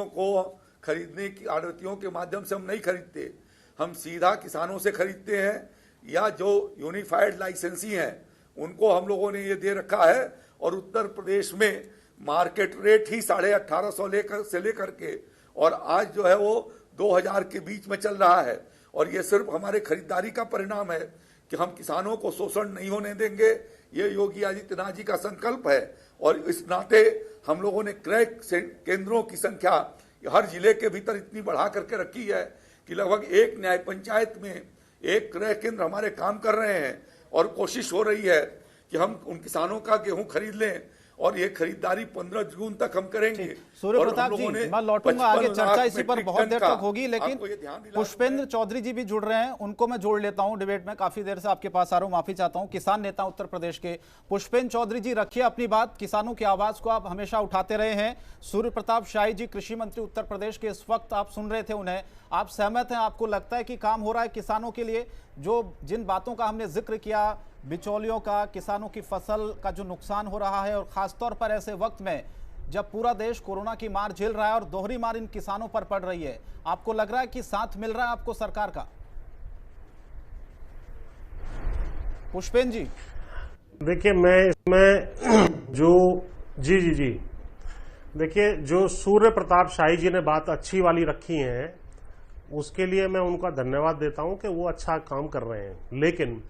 को खरीदने की, आढ़तियों के माध्यम से हम नहीं खरीदते, हम सीधा किसानों से खरीदते हैं, या जो यूनिफाइड लाइसेंसी हैं उनको हम लोगों ने ये दे रखा है। और उत्तर प्रदेश में मार्केट रेट ही 1850 से लेकर के और आज जो है वो 2000 के बीच में चल रहा है। और ये सिर्फ हमारे खरीदारी का परिणाम है कि हम किसानों को शोषण नहीं होने देंगे, ये योगी आदित्यनाथ जी का संकल्प है। और इस नाते हम लोगों ने क्रय केंद्रों की संख्या हर जिले के भीतर इतनी बढ़ा करके रखी है कि लगभग एक न्याय पंचायत में एक क्रय केंद्र हमारे काम कर रहे हैं। और कोशिश हो रही है कि हम उन किसानों का गेहूं खरीद लें और ये खरीदारी 15 जून तक हम करेंगे। सूर्य प्रताप जी, मैं लौटूंगा आगे, चर्चा इसी पर बहुत देर तक होगी, लेकिन पुष्पेंद्र चौधरी जी भी जुड़ रहे हैं, उनको मैं जोड़ लेता हूं डिबेट में। काफी देर से आपके पास आ रहा हूं, माफी चाहता हूं। किसान नेता उत्तर प्रदेश के पुष्पेंद्र चौधरी जी, रखिए अपनी बात। किसानों की आवाज को आप हमेशा उठाते रहे हैं। सूर्य प्रताप शाही जी, कृषि मंत्री उत्तर प्रदेश के, इस वक्त आप सुन रहे थे उन्हें। आप सहमत हैं, आपको लगता है कि काम हो रहा है किसानों के लिए? जो जिन बातों का हमने जिक्र किया, बिचौलियों का, किसानों की फसल का जो नुकसान हो रहा है, और खासतौर पर ऐसे वक्त में जब पूरा देश कोरोना की मार झेल रहा है और दोहरी मार इन किसानों पर पड़ रही है, आपको लग रहा है कि साथ मिल रहा है आपको सरकार का? पुष्पेंद्र जी, देखिए मैं इसमें जो जी देखिए, जो सूर्य प्रताप शाही जी ने बात अच्छी वाली रखी है उसके लिए मैं उनका धन्यवाद देता हूं कि वो अच्छा काम कर रहे हैं। लेकिन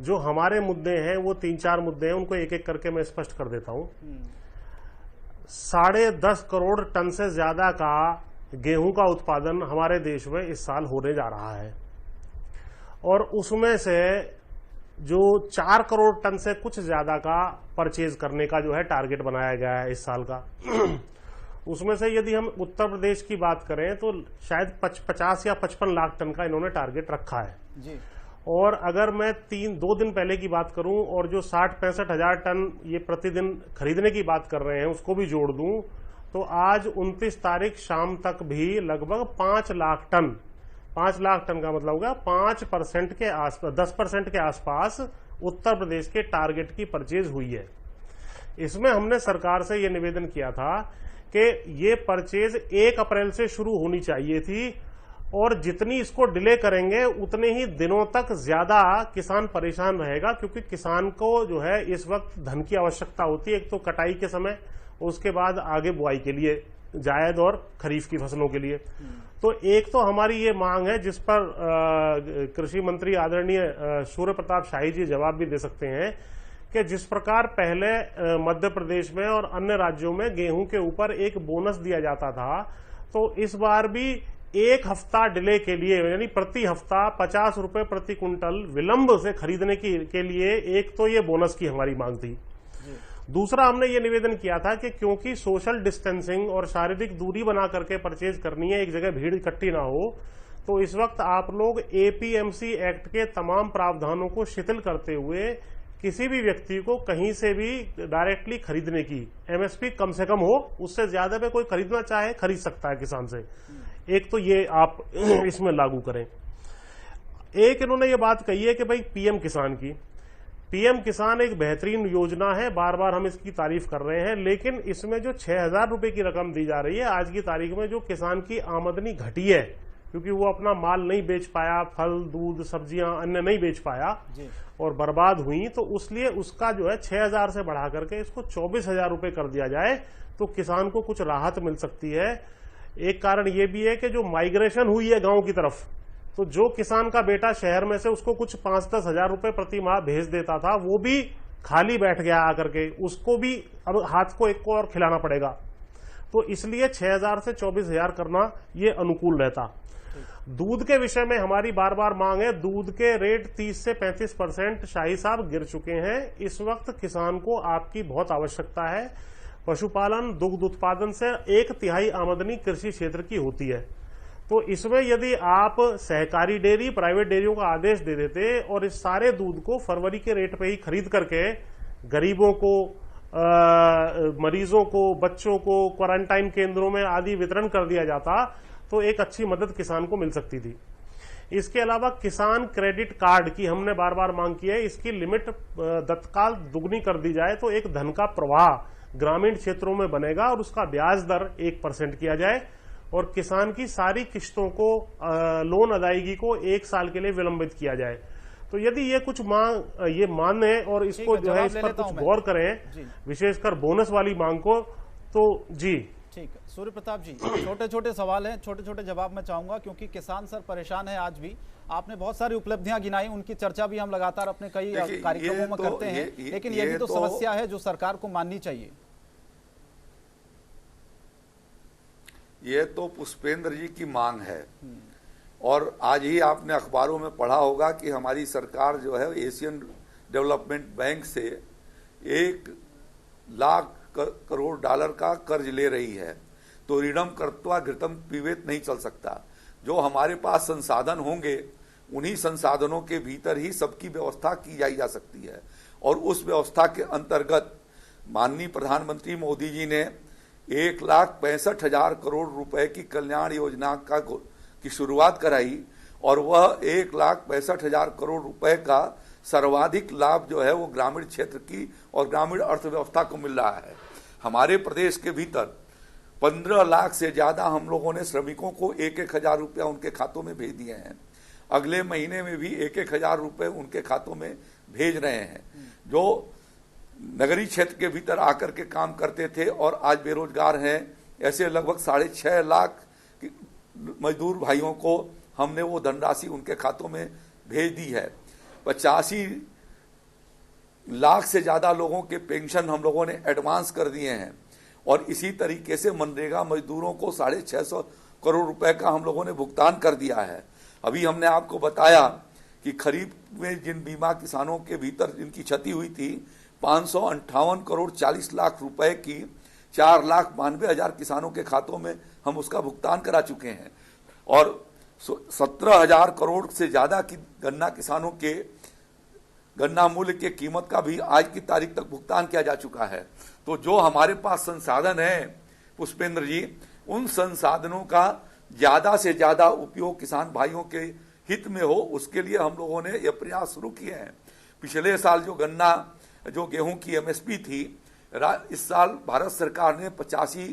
जो हमारे मुद्दे हैं वो 3-4 मुद्दे हैं, उनको एक एक करके मैं स्पष्ट कर देता हूं। 10.5 करोड़ टन से ज्यादा का गेहूं का उत्पादन हमारे देश में इस साल होने जा रहा है और उसमें से जो 4 करोड़ टन से कुछ ज्यादा का परचेज करने का जो है टारगेट बनाया गया है इस साल का। उसमें से यदि हम उत्तर प्रदेश की बात करें तो शायद 50 या 55 लाख टन का इन्होंने टारगेट रखा है जी। और अगर मैं 2 दिन पहले की बात करूं और जो 60-65 हजार टन ये प्रतिदिन खरीदने की बात कर रहे हैं उसको भी जोड़ दूं तो आज 29 तारीख शाम तक भी लगभग 5 लाख टन का मतलब होगा 5% के आसपास, 10% के आसपास उत्तर प्रदेश के टारगेट की परचेज हुई है। इसमें हमने सरकार से ये निवेदन किया था कि ये परचेज 1 अप्रैल से शुरू होनी चाहिए थी और जितनी इसको डिले करेंगे उतने ही दिनों तक ज्यादा किसान परेशान रहेगा, क्योंकि किसान को जो है इस वक्त धन की आवश्यकता होती है, एक तो कटाई के समय, उसके बाद आगे बुआई के लिए, जायद और खरीफ की फसलों के लिए। तो एक तो हमारी ये मांग है जिस पर कृषि मंत्री आदरणीय सूर्य प्रताप शाही जी जवाब भी दे सकते हैं कि जिस प्रकार पहले मध्य प्रदेश में और अन्य राज्यों में गेहूं के ऊपर एक बोनस दिया जाता था, तो इस बार भी 1 हफ्ता डिले के लिए, यानी प्रति हफ्ता 50 रुपए प्रति कुंटल विलंब से खरीदने के लिए एक तो ये बोनस की हमारी मांग थी। दूसरा, हमने ये निवेदन किया था कि क्योंकि सोशल डिस्टेंसिंग और शारीरिक दूरी बना करके परचेज करनी है, एक जगह भीड़ इकट्ठी ना हो, तो इस वक्त आप लोग एपीएमसी एक्ट के तमाम प्रावधानों को शिथिल करते हुए किसी भी व्यक्ति को कहीं से भी डायरेक्टली खरीदने की एमएसपी कम से कम हो, उससे ज्यादा में कोई खरीदना चाहे खरीद सकता है किसान से। एक तो ये आप इसमें लागू करें। एक इन्होंने ये बात कही है कि भाई पीएम किसान की, पीएम किसान एक बेहतरीन योजना है, बार बार हम इसकी तारीफ कर रहे हैं, लेकिन इसमें जो 6,000 रुपए की रकम दी जा रही है, आज की तारीख में जो किसान की आमदनी घटी है क्योंकि वो अपना माल नहीं बेच पाया, फल दूध सब्जियां अन्य नहीं बेच पाया और बर्बाद हुई, तो उसलिए उसका जो है 6,000 से बढ़ा करके इसको 24,000 रुपए कर दिया जाए तो किसान को कुछ राहत मिल सकती है। एक कारण ये भी है कि जो माइग्रेशन हुई है गांव की तरफ, तो जो किसान का बेटा शहर में से उसको कुछ 5-10 हजार रुपए प्रति माह भेज देता था, वो भी खाली बैठ गया आकर के, उसको भी अब हाथ को एक को और खिलाना पड़ेगा। तो इसलिए 6,000 से 24,000 करना ये अनुकूल रहता। दूध के विषय में हमारी बार बार मांग है, दूध के रेट 30 से 35% शाही साहब गिर चुके हैं। इस वक्त किसान को आपकी बहुत आवश्यकता है। पशुपालन दुग्ध उत्पादन से 1/3 आमदनी कृषि क्षेत्र की होती है। तो इसमें यदि आप सहकारी डेयरी प्राइवेट डेयरियों का आदेश दे देते और इस सारे दूध को फरवरी के रेट पे ही खरीद करके गरीबों को, मरीजों को, बच्चों को क्वारंटाइन केंद्रों में आदि वितरण कर दिया जाता तो एक अच्छी मदद किसान को मिल सकती थी। इसके अलावा किसान क्रेडिट कार्ड की हमने बार बार मांग की है, इसकी लिमिट तत्काल दुगनी कर दी जाए तो एक धन का प्रवाह ग्रामीण क्षेत्रों में बनेगा और उसका ब्याज दर 1% किया जाए और किसान की सारी किश्तों को लोन अदायगी को 1 साल के लिए विलंबित किया जाए। तो यदि ये कुछ मांग ये माने और इसको जो है इस पर कुछ गौर करें, विशेषकर बोनस वाली मांग को, तो जी ठीक है। सूर्य प्रताप जी, छोटे छोटे सवाल हैं, छोटे छोटे जवाब मैं चाहूंगा क्योंकि किसान सर परेशान है। आज भी आपने बहुत सारी उपलब्धियां गिनाई, उनकी चर्चा भी हम लगातार अपने कई कार्यक्रमों में करते हैं, लेकिन ये भी तो समस्या है जो सरकार को माननी चाहिए। ये तो पुष्पेंद्र जी की मांग है और आज ही आपने अखबारों में पढ़ा होगा कि हमारी सरकार जो है एशियन डेवलपमेंट बैंक से 1 लाख करोड़ डॉलर का कर्ज ले रही है। तो ऋणम कृत्वा घृतम पिबेत नहीं चल सकता। जो हमारे पास संसाधन होंगे उन्हीं संसाधनों के भीतर ही सबकी व्यवस्था की जा सकती है और उस व्यवस्था के अंतर्गत माननीय प्रधानमंत्री मोदी जी ने 1,65,000 करोड़ रुपए की कल्याण योजना की शुरुआत कराई और वह 1,65,000 करोड़ रुपए का सर्वाधिक लाभ जो है वो ग्रामीण क्षेत्र की और ग्रामीण अर्थव्यवस्था को मिल रहा है। हमारे प्रदेश के भीतर 15 लाख से ज्यादा हम लोगों ने श्रमिकों को 1,000 रुपया उनके खातों में भेज दिए हैं। अगले महीने में भी 1,000 रुपए उनके खातों में भेज रहे हैं। जो नगरीय क्षेत्र के भीतर आकर के काम करते थे और आज बेरोजगार हैं, ऐसे लगभग 6.5 लाख मजदूर भाइयों को हमने वो धनराशि उनके खातों में भेज दी है। 85 लाख से ज्यादा लोगों के पेंशन हम लोगों ने एडवांस कर दिए हैं और इसी तरीके से मनरेगा मजदूरों को 650 करोड़ रुपए का हम लोगों ने भुगतान कर दिया है। अभी हमने आपको बताया कि खरीफ में जिन बीमा किसानों के भीतर जिनकी क्षति हुई थी 558 करोड़ 40 लाख रुपए की 4,92,000 किसानों के खातों में हम उसका भुगतान करा चुके हैं और 17,000 करोड़ से ज्यादा की गन्ना किसानों के गन्ना मूल्य के कीमत का भी आज की तारीख तक भुगतान किया जा चुका है। तो जो हमारे पास संसाधन है पुष्पेंद्र जी, उन संसाधनों का ज्यादा से ज्यादा उपयोग किसान भाइयों के हित में हो, उसके लिए हम लोगों ने ये प्रयास शुरू किए हैं। पिछले साल जो गेहूं की एमएसपी थी, इस साल भारत सरकार ने 85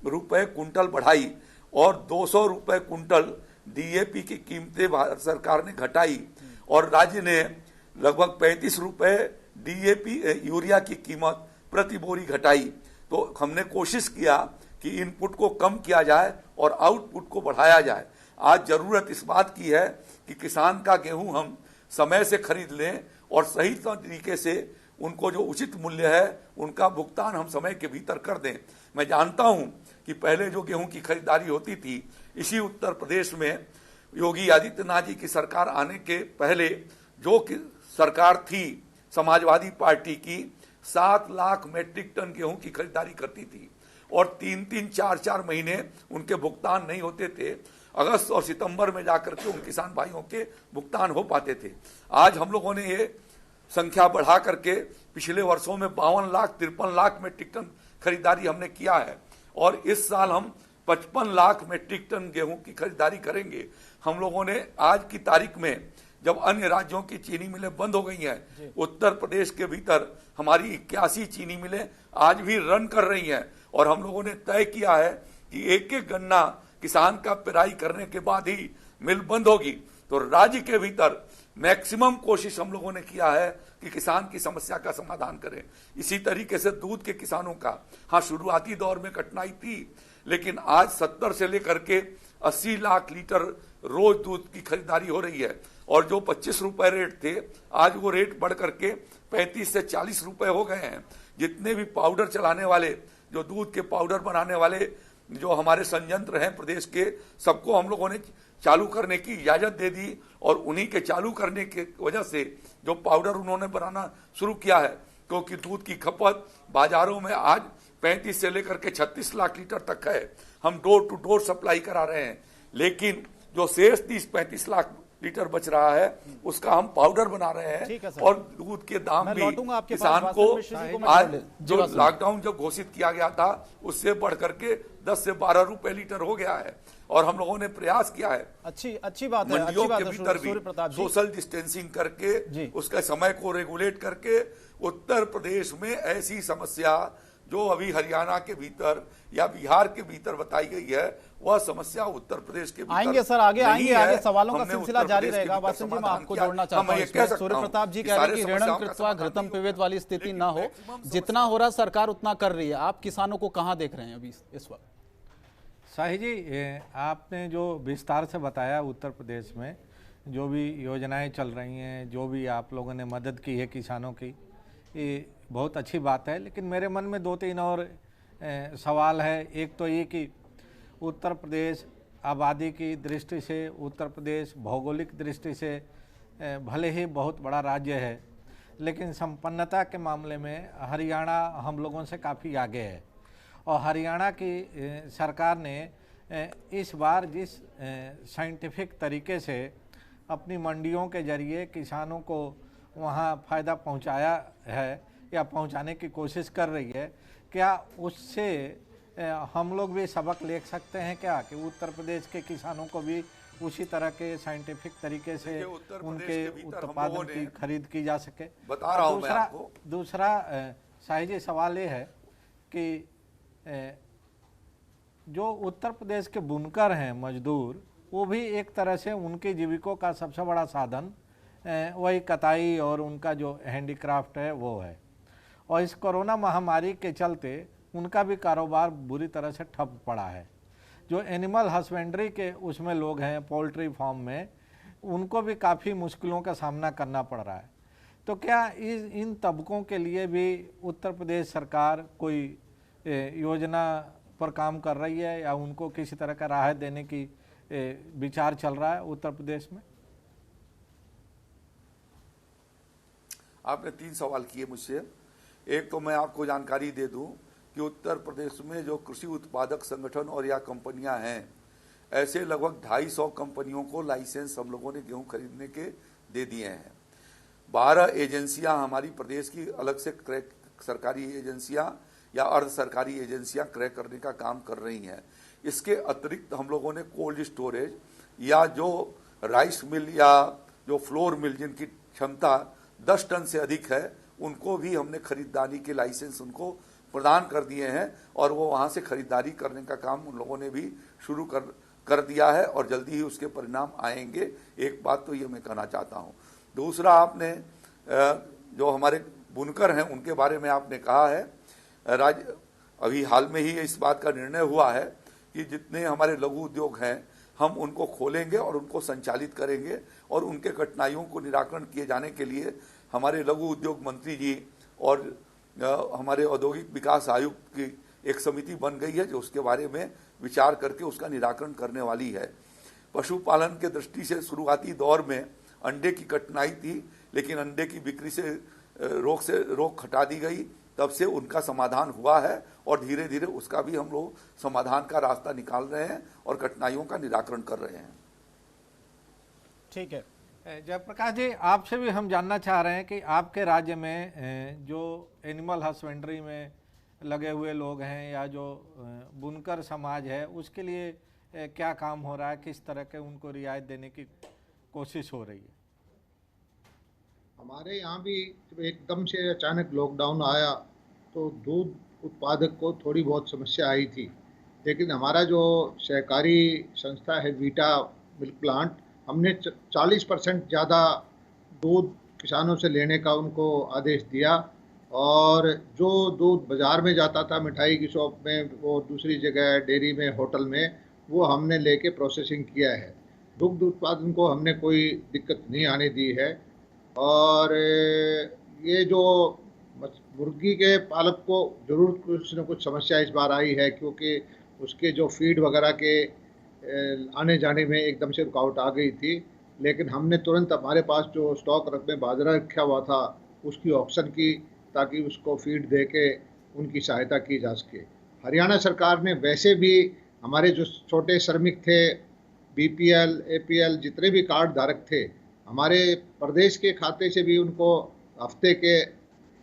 रुपए कुंटल बढ़ाई और 200 रुपए कुंटल डीएपी की कीमतें भारत सरकार ने घटाई और राज्य ने लगभग 35 रुपए डीएपी यूरिया की कीमत प्रति बोरी घटाई। तो हमने कोशिश किया कि इनपुट को कम किया जाए और आउटपुट को बढ़ाया जाए। आज जरूरत इस बात की है कि किसान का गेहूं हम समय से खरीद लें और सही तरीके से उनको जो उचित मूल्य है उनका भुगतान हम समय के भीतर कर दें। मैं जानता हूं कि पहले जो गेहूं की खरीदारी होती थी, इसी उत्तर प्रदेश में योगी आदित्यनाथ जी की सरकार आने के पहले जो सरकार थी समाजवादी पार्टी की, 7 लाख मेट्रिक टन गेहूं की खरीदारी करती थी और 3-3, 4-4 महीने उनके भुगतान नहीं होते थे। अगस्त और सितंबर में जाकर के उन किसान भाइयों के भुगतान हो पाते थे। आज हम लोगों ने ये संख्या बढ़ा करके पिछले वर्षों में 52 लाख 53 लाख मेट्रिक टन खरीदारी हमने किया है और इस साल हम 55 लाख मेट्रिक टन गेहूं की खरीदारी करेंगे। हम लोगों ने आज की तारीख में, जब अन्य राज्यों की चीनी मिलें बंद हो गई हैं, उत्तर प्रदेश के भीतर हमारी 81 चीनी मिलें आज भी रन कर रही हैं और हम लोगों ने तय किया है कि एक गन्ना किसान का पेराई करने के बाद ही मिल बंद होगी। तो राज्य के भीतर मैक्सिमम कोशिश हम लोगों ने किया है कि किसान की समस्या का समाधान करें। इसी तरीके से दूध के किसानों का, हाँ शुरुआती दौर में कठिनाई थी, लेकिन आज 70 से लेकर के 80 लाख लीटर रोज दूध की खरीदारी हो रही है और जो 25 रुपए रेट थे आज वो रेट बढ़ करके 35 से 40 रुपए हो गए हैं। जितने भी पाउडर चलाने वाले जो दूध के पाउडर बनाने वाले जो हमारे संयंत्र हैं प्रदेश के, सबको हम लोगों ने चालू करने की इजाज़त दे दी। और उन्हीं के चालू करने की वजह से जो पाउडर उन्होंने बनाना शुरू किया है, क्योंकि दूध की खपत बाजारों में आज 35 से लेकर के 36 लाख लीटर तक है। हम डोर टू डोर सप्लाई करा रहे हैं, लेकिन जो शेष 30-35 लाख लीटर बच रहा है उसका हम पाउडर बना रहे हैं। और दूध के दाम भी किसान को आज जो लॉकडाउन जब घोषित किया गया था उससे बढ़ करके 10 से 12 रुपए लीटर हो गया है। और हम लोगों ने प्रयास किया है अच्छी बात है, मंडियों के भीतर भी सोशल डिस्टेंसिंग करके उसका समय को रेगुलेट करके उत्तर प्रदेश में ऐसी समस्या जो अभी हरियाणा के भीतर या बिहार के भीतर बताई गई है, वह समस्या उत्तर प्रदेश के भीतर आएंगे सर, आगे सवालों का सिलसिला जारी रहेगा। वासिम जी, मैं आपको जोड़ना चाहता हूं। सूर्य प्रताप जी कह रहे हैं कि ऋणम कृत्वा घृतम पिबेत वाली स्थिति ना हो, जितना हो रहा सरकार उतना कर रही है। आप किसानों को कहां देख रहे हैं अभी इस वक्त? शाही जी, आपने जो विस्तार से बताया उत्तर प्रदेश में जो भी योजनाएं चल रही हैं, जो भी आप लोगों ने मदद की है किसानों की, ये बहुत अच्छी बात है। लेकिन मेरे मन में 2-3 और सवाल है। एक तो ये कि उत्तर प्रदेश आबादी की दृष्टि से, उत्तर प्रदेश भौगोलिक दृष्टि से भले ही बहुत बड़ा राज्य है, लेकिन संपन्नता के मामले में हरियाणा हम लोगों से काफ़ी आगे है। और हरियाणा की सरकार ने इस बार जिस साइंटिफिक तरीके से अपनी मंडियों के जरिए किसानों को वहाँ फ़ायदा पहुँचाया है या पहुँचाने की कोशिश कर रही है, क्या उससे हम लोग भी सबक ले सकते हैं क्या कि उत्तर प्रदेश के किसानों को भी उसी तरह के साइंटिफिक तरीके से उनके उत्पादन की खरीद की जा सके? बता रहा हूं मैं आपको। दूसरा शाही जी, सवाल ये है कि जो उत्तर प्रदेश के बुनकर हैं मजदूर, वो भी एक तरह से उनकी जीविकों का सबसे बड़ा साधन वही कताई और उनका जो हैंडीक्राफ्ट है वो है। और इस कोरोना महामारी के चलते उनका भी कारोबार बुरी तरह से ठप पड़ा है। जो एनिमल हस्बेंड्री के उसमें लोग हैं, पोल्ट्री फार्म में, उनको भी काफ़ी मुश्किलों का सामना करना पड़ रहा है। तो क्या इन तबकों के लिए भी उत्तर प्रदेश सरकार कोई योजना पर काम कर रही है या उनको किसी तरह का राहत देने की विचार चल रहा है उत्तर प्रदेश में? आपने 3 सवाल किए मुझसे। एक तो मैं आपको जानकारी दे दूं कि उत्तर प्रदेश में जो कृषि उत्पादक संगठन और या कंपनियां हैं, ऐसे लगभग 250 कंपनियों को लाइसेंस हम लोगों ने गेहूं खरीदने के दे दिए हैं। 12 एजेंसियां हमारी प्रदेश की अलग से क्रय सरकारी एजेंसियां या अर्ध सरकारी एजेंसियां क्रय करने का काम कर रही हैं। इसके अतिरिक्त हम लोगों ने कोल्ड स्टोरेज या जो राइस मिल या जो फ्लोर मिल जिनकी क्षमता 10 टन से अधिक है, उनको भी हमने खरीदारी के लाइसेंस उनको प्रदान कर दिए हैं और वो वहाँ से खरीदारी करने का काम उन लोगों ने भी शुरू कर दिया है और जल्दी ही उसके परिणाम आएंगे। एक बात तो ये मैं कहना चाहता हूँ। दूसरा, आपने जो हमारे बुनकर हैं उनके बारे में आपने कहा है, अभी हाल में ही इस बात का निर्णय हुआ है कि जितने हमारे लघु उद्योग हैं हम उनको खोलेंगे और उनको संचालित करेंगे और उनके कठिनाइयों को निराकरण किए जाने के लिए हमारे लघु उद्योग मंत्री जी और हमारे औद्योगिक विकास आयुक्त की एक समिति बन गई है जो उसके बारे में विचार करके उसका निराकरण करने वाली है। पशुपालन के दृष्टि से शुरुआती दौर में अंडे की कठिनाई थी, लेकिन अंडे की बिक्री से रोक हटा दी गई, तब से उनका समाधान हुआ है और धीरे धीरे उसका भी हम लोग समाधान का रास्ता निकाल रहे हैं और कठिनाइयों का निराकरण कर रहे हैं। ठीक है जयप्रकाश जी, आपसे भी हम जानना चाह रहे हैं कि आपके राज्य में जो एनिमल हस्बेंड्री में लगे हुए लोग हैं या जो बुनकर समाज है, उसके लिए क्या काम हो रहा है, किस तरह के उनको रियायत देने की कोशिश हो रही है? हमारे यहाँ भी एकदम से अचानक लॉकडाउन आया तो दूध उत्पादक को थोड़ी बहुत समस्या आई थी, लेकिन हमारा जो सहकारी संस्था है वीटा मिल्क प्लांट, हमने 40% ज़्यादा दूध किसानों से लेने का उनको आदेश दिया और जो दूध बाज़ार में जाता था मिठाई की शॉप में, वो दूसरी जगह डेयरी में, होटल में, वो हमने लेके प्रोसेसिंग किया है। दुग्ध उत्पादन को हमने कोई दिक्कत नहीं आने दी है। और ये जो मुर्गी के पालक को जरूर कुछ न कुछ समस्या इस बार आई है, क्योंकि उसके जो फीड वगैरह के आने जाने में एकदम से रुकावट आ गई थी। लेकिन हमने तुरंत हमारे पास जो स्टॉक रख में बाजरा रखा हुआ था उसकी ऑक्शन की, ताकि उसको फीड दे के उनकी सहायता की जा सके। हरियाणा सरकार ने वैसे भी हमारे जो छोटे श्रमिक थे, बीपीएल, एपीएल जितने भी कार्ड धारक थे, हमारे प्रदेश के खाते से भी उनको हफ्ते के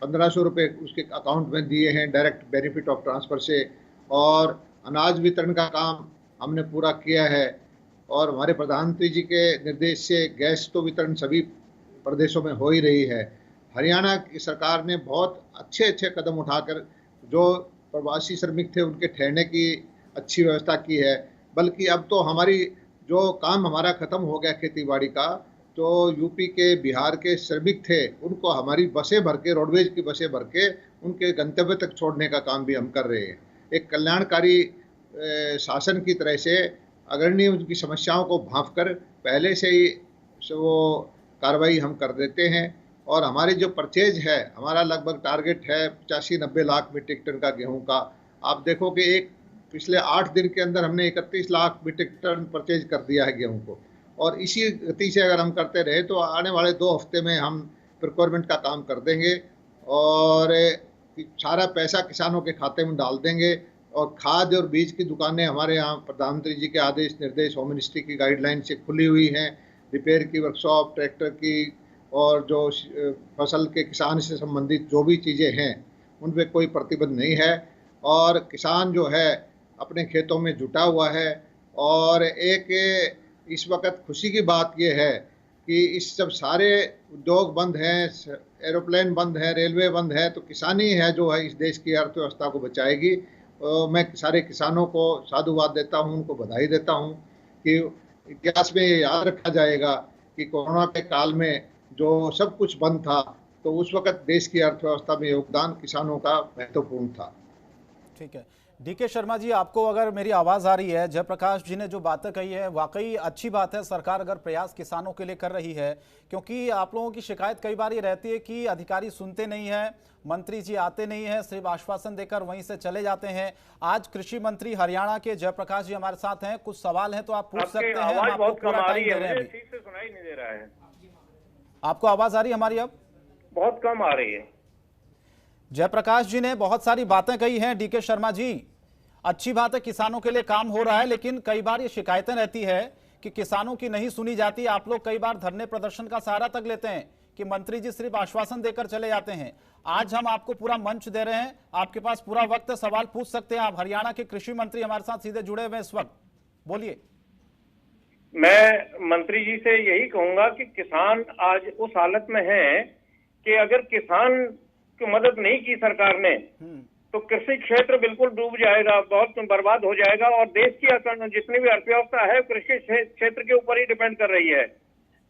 1500 रुपये उसके अकाउंट में दिए हैं डायरेक्ट बेनिफिट ऑफ ट्रांसफ़र से। और अनाज वितरण का काम हमने पूरा किया है। और हमारे प्रधानमंत्री जी के निर्देश से गैस तो वितरण सभी प्रदेशों में हो ही रही है। हरियाणा की सरकार ने बहुत अच्छे अच्छे कदम उठाकर जो प्रवासी श्रमिक थे उनके ठहरने की अच्छी व्यवस्था की है। बल्कि अब तो हमारी जो काम हमारा ख़त्म हो गया खेती बाड़ी का, तो यूपी के, बिहार के श्रमिक थे उनको हमारी बसें भर के, रोडवेज की बसें भर के उनके गंतव्य तक छोड़ने का काम भी हम कर रहे हैं। एक कल्याणकारी शासन की तरह से अग्रणी उनकी समस्याओं को भांप कर पहले से ही वो कार्रवाई हम कर देते हैं। और हमारी जो परचेज है, हमारा लगभग टारगेट है 85-90 लाख मीट्रिक टन का गेहूं का। आप देखो कि पिछले 8 दिन के अंदर हमने 31 लाख मीट्रिक टन परचेज कर दिया है गेहूं को। और इसी गति से अगर हम करते रहे तो आने वाले 2 हफ्ते में हम प्रोक्योरमेंट का काम कर देंगे और सारा पैसा किसानों के खाते में डाल देंगे। और खाद और बीज की दुकानें हमारे यहाँ प्रधानमंत्री जी के आदेश निर्देश, होम मिनिस्ट्री की गाइडलाइन से खुली हुई हैं। रिपेयर की वर्कशॉप, ट्रैक्टर की और जो फसल के किसान से संबंधित जो भी चीज़ें हैं उन पर कोई प्रतिबंध नहीं है। और किसान जो है अपने खेतों में जुटा हुआ है। और एक इस वक्त खुशी की बात यह है कि इस सब सारे उद्योग बंद हैं, एरोप्लेन बंद है, रेलवे बंद है, तो किसानी है जो है इस देश की अर्थव्यवस्था को बचाएगी। मैं सारे किसानों को साधुवाद देता हूं, उनको बधाई देता हूं कि इतिहास में ये याद रखा जाएगा कि कोरोना के काल में जो सब कुछ बंद था तो उस वक्त देश की अर्थव्यवस्था में योगदान किसानों का महत्वपूर्ण था। ठीक है, डीके शर्मा जी, आपको अगर मेरी आवाज़ आ रही है, जयप्रकाश जी ने जो बातें कही है वाकई अच्छी बात है। सरकार अगर प्रयास किसानों के लिए कर रही है, क्योंकि आप लोगों की शिकायत कई बार ये रहती है कि अधिकारी सुनते नहीं हैं, मंत्री जी आते नहीं हैं, सिर्फ आश्वासन देकर वहीं से चले जाते हैं। आज कृषि मंत्री हरियाणा के जयप्रकाश जी हमारे साथ हैं, कुछ सवाल हैं तो आप पूछ सकते हैं। आवाज बहुत कम आ रही है, ठीक से सुनाई नहीं दे रहा है। आपको आवाज आ रही है हमारी? अब बहुत कम आ रही है। जयप्रकाश जी ने बहुत सारी बातें कही हैं। डीके शर्मा जी, अच्छी बात है किसानों के लिए काम हो रहा है, लेकिन कई बार ये शिकायतें रहती है कि किसानों की नहीं सुनी जाती। आप लोग कई बार धरने प्रदर्शन का सहारा तक लेते हैं कि मंत्री जी सिर्फ आश्वासन देकर चले जाते हैं। आज हम आपको पूरा मंच दे रहे हैं, आपके पास पूरा वक्त है, सवाल पूछ सकते हैं आप। हरियाणा के कृषि मंत्री हमारे साथ सीधे जुड़े हुए हैं इस वक्त, बोलिए। मैं मंत्री जी से यही कहूंगा कि किसान आज उस हालत में है कि अगर किसान की मदद नहीं की सरकार ने तो कृषि क्षेत्र बिल्कुल डूब जाएगा, बहुत बर्बाद हो जाएगा। और देश की जितनी भी अर्थव्यवस्था है कृषि क्षेत्र के ऊपर ही डिपेंड कर रही है।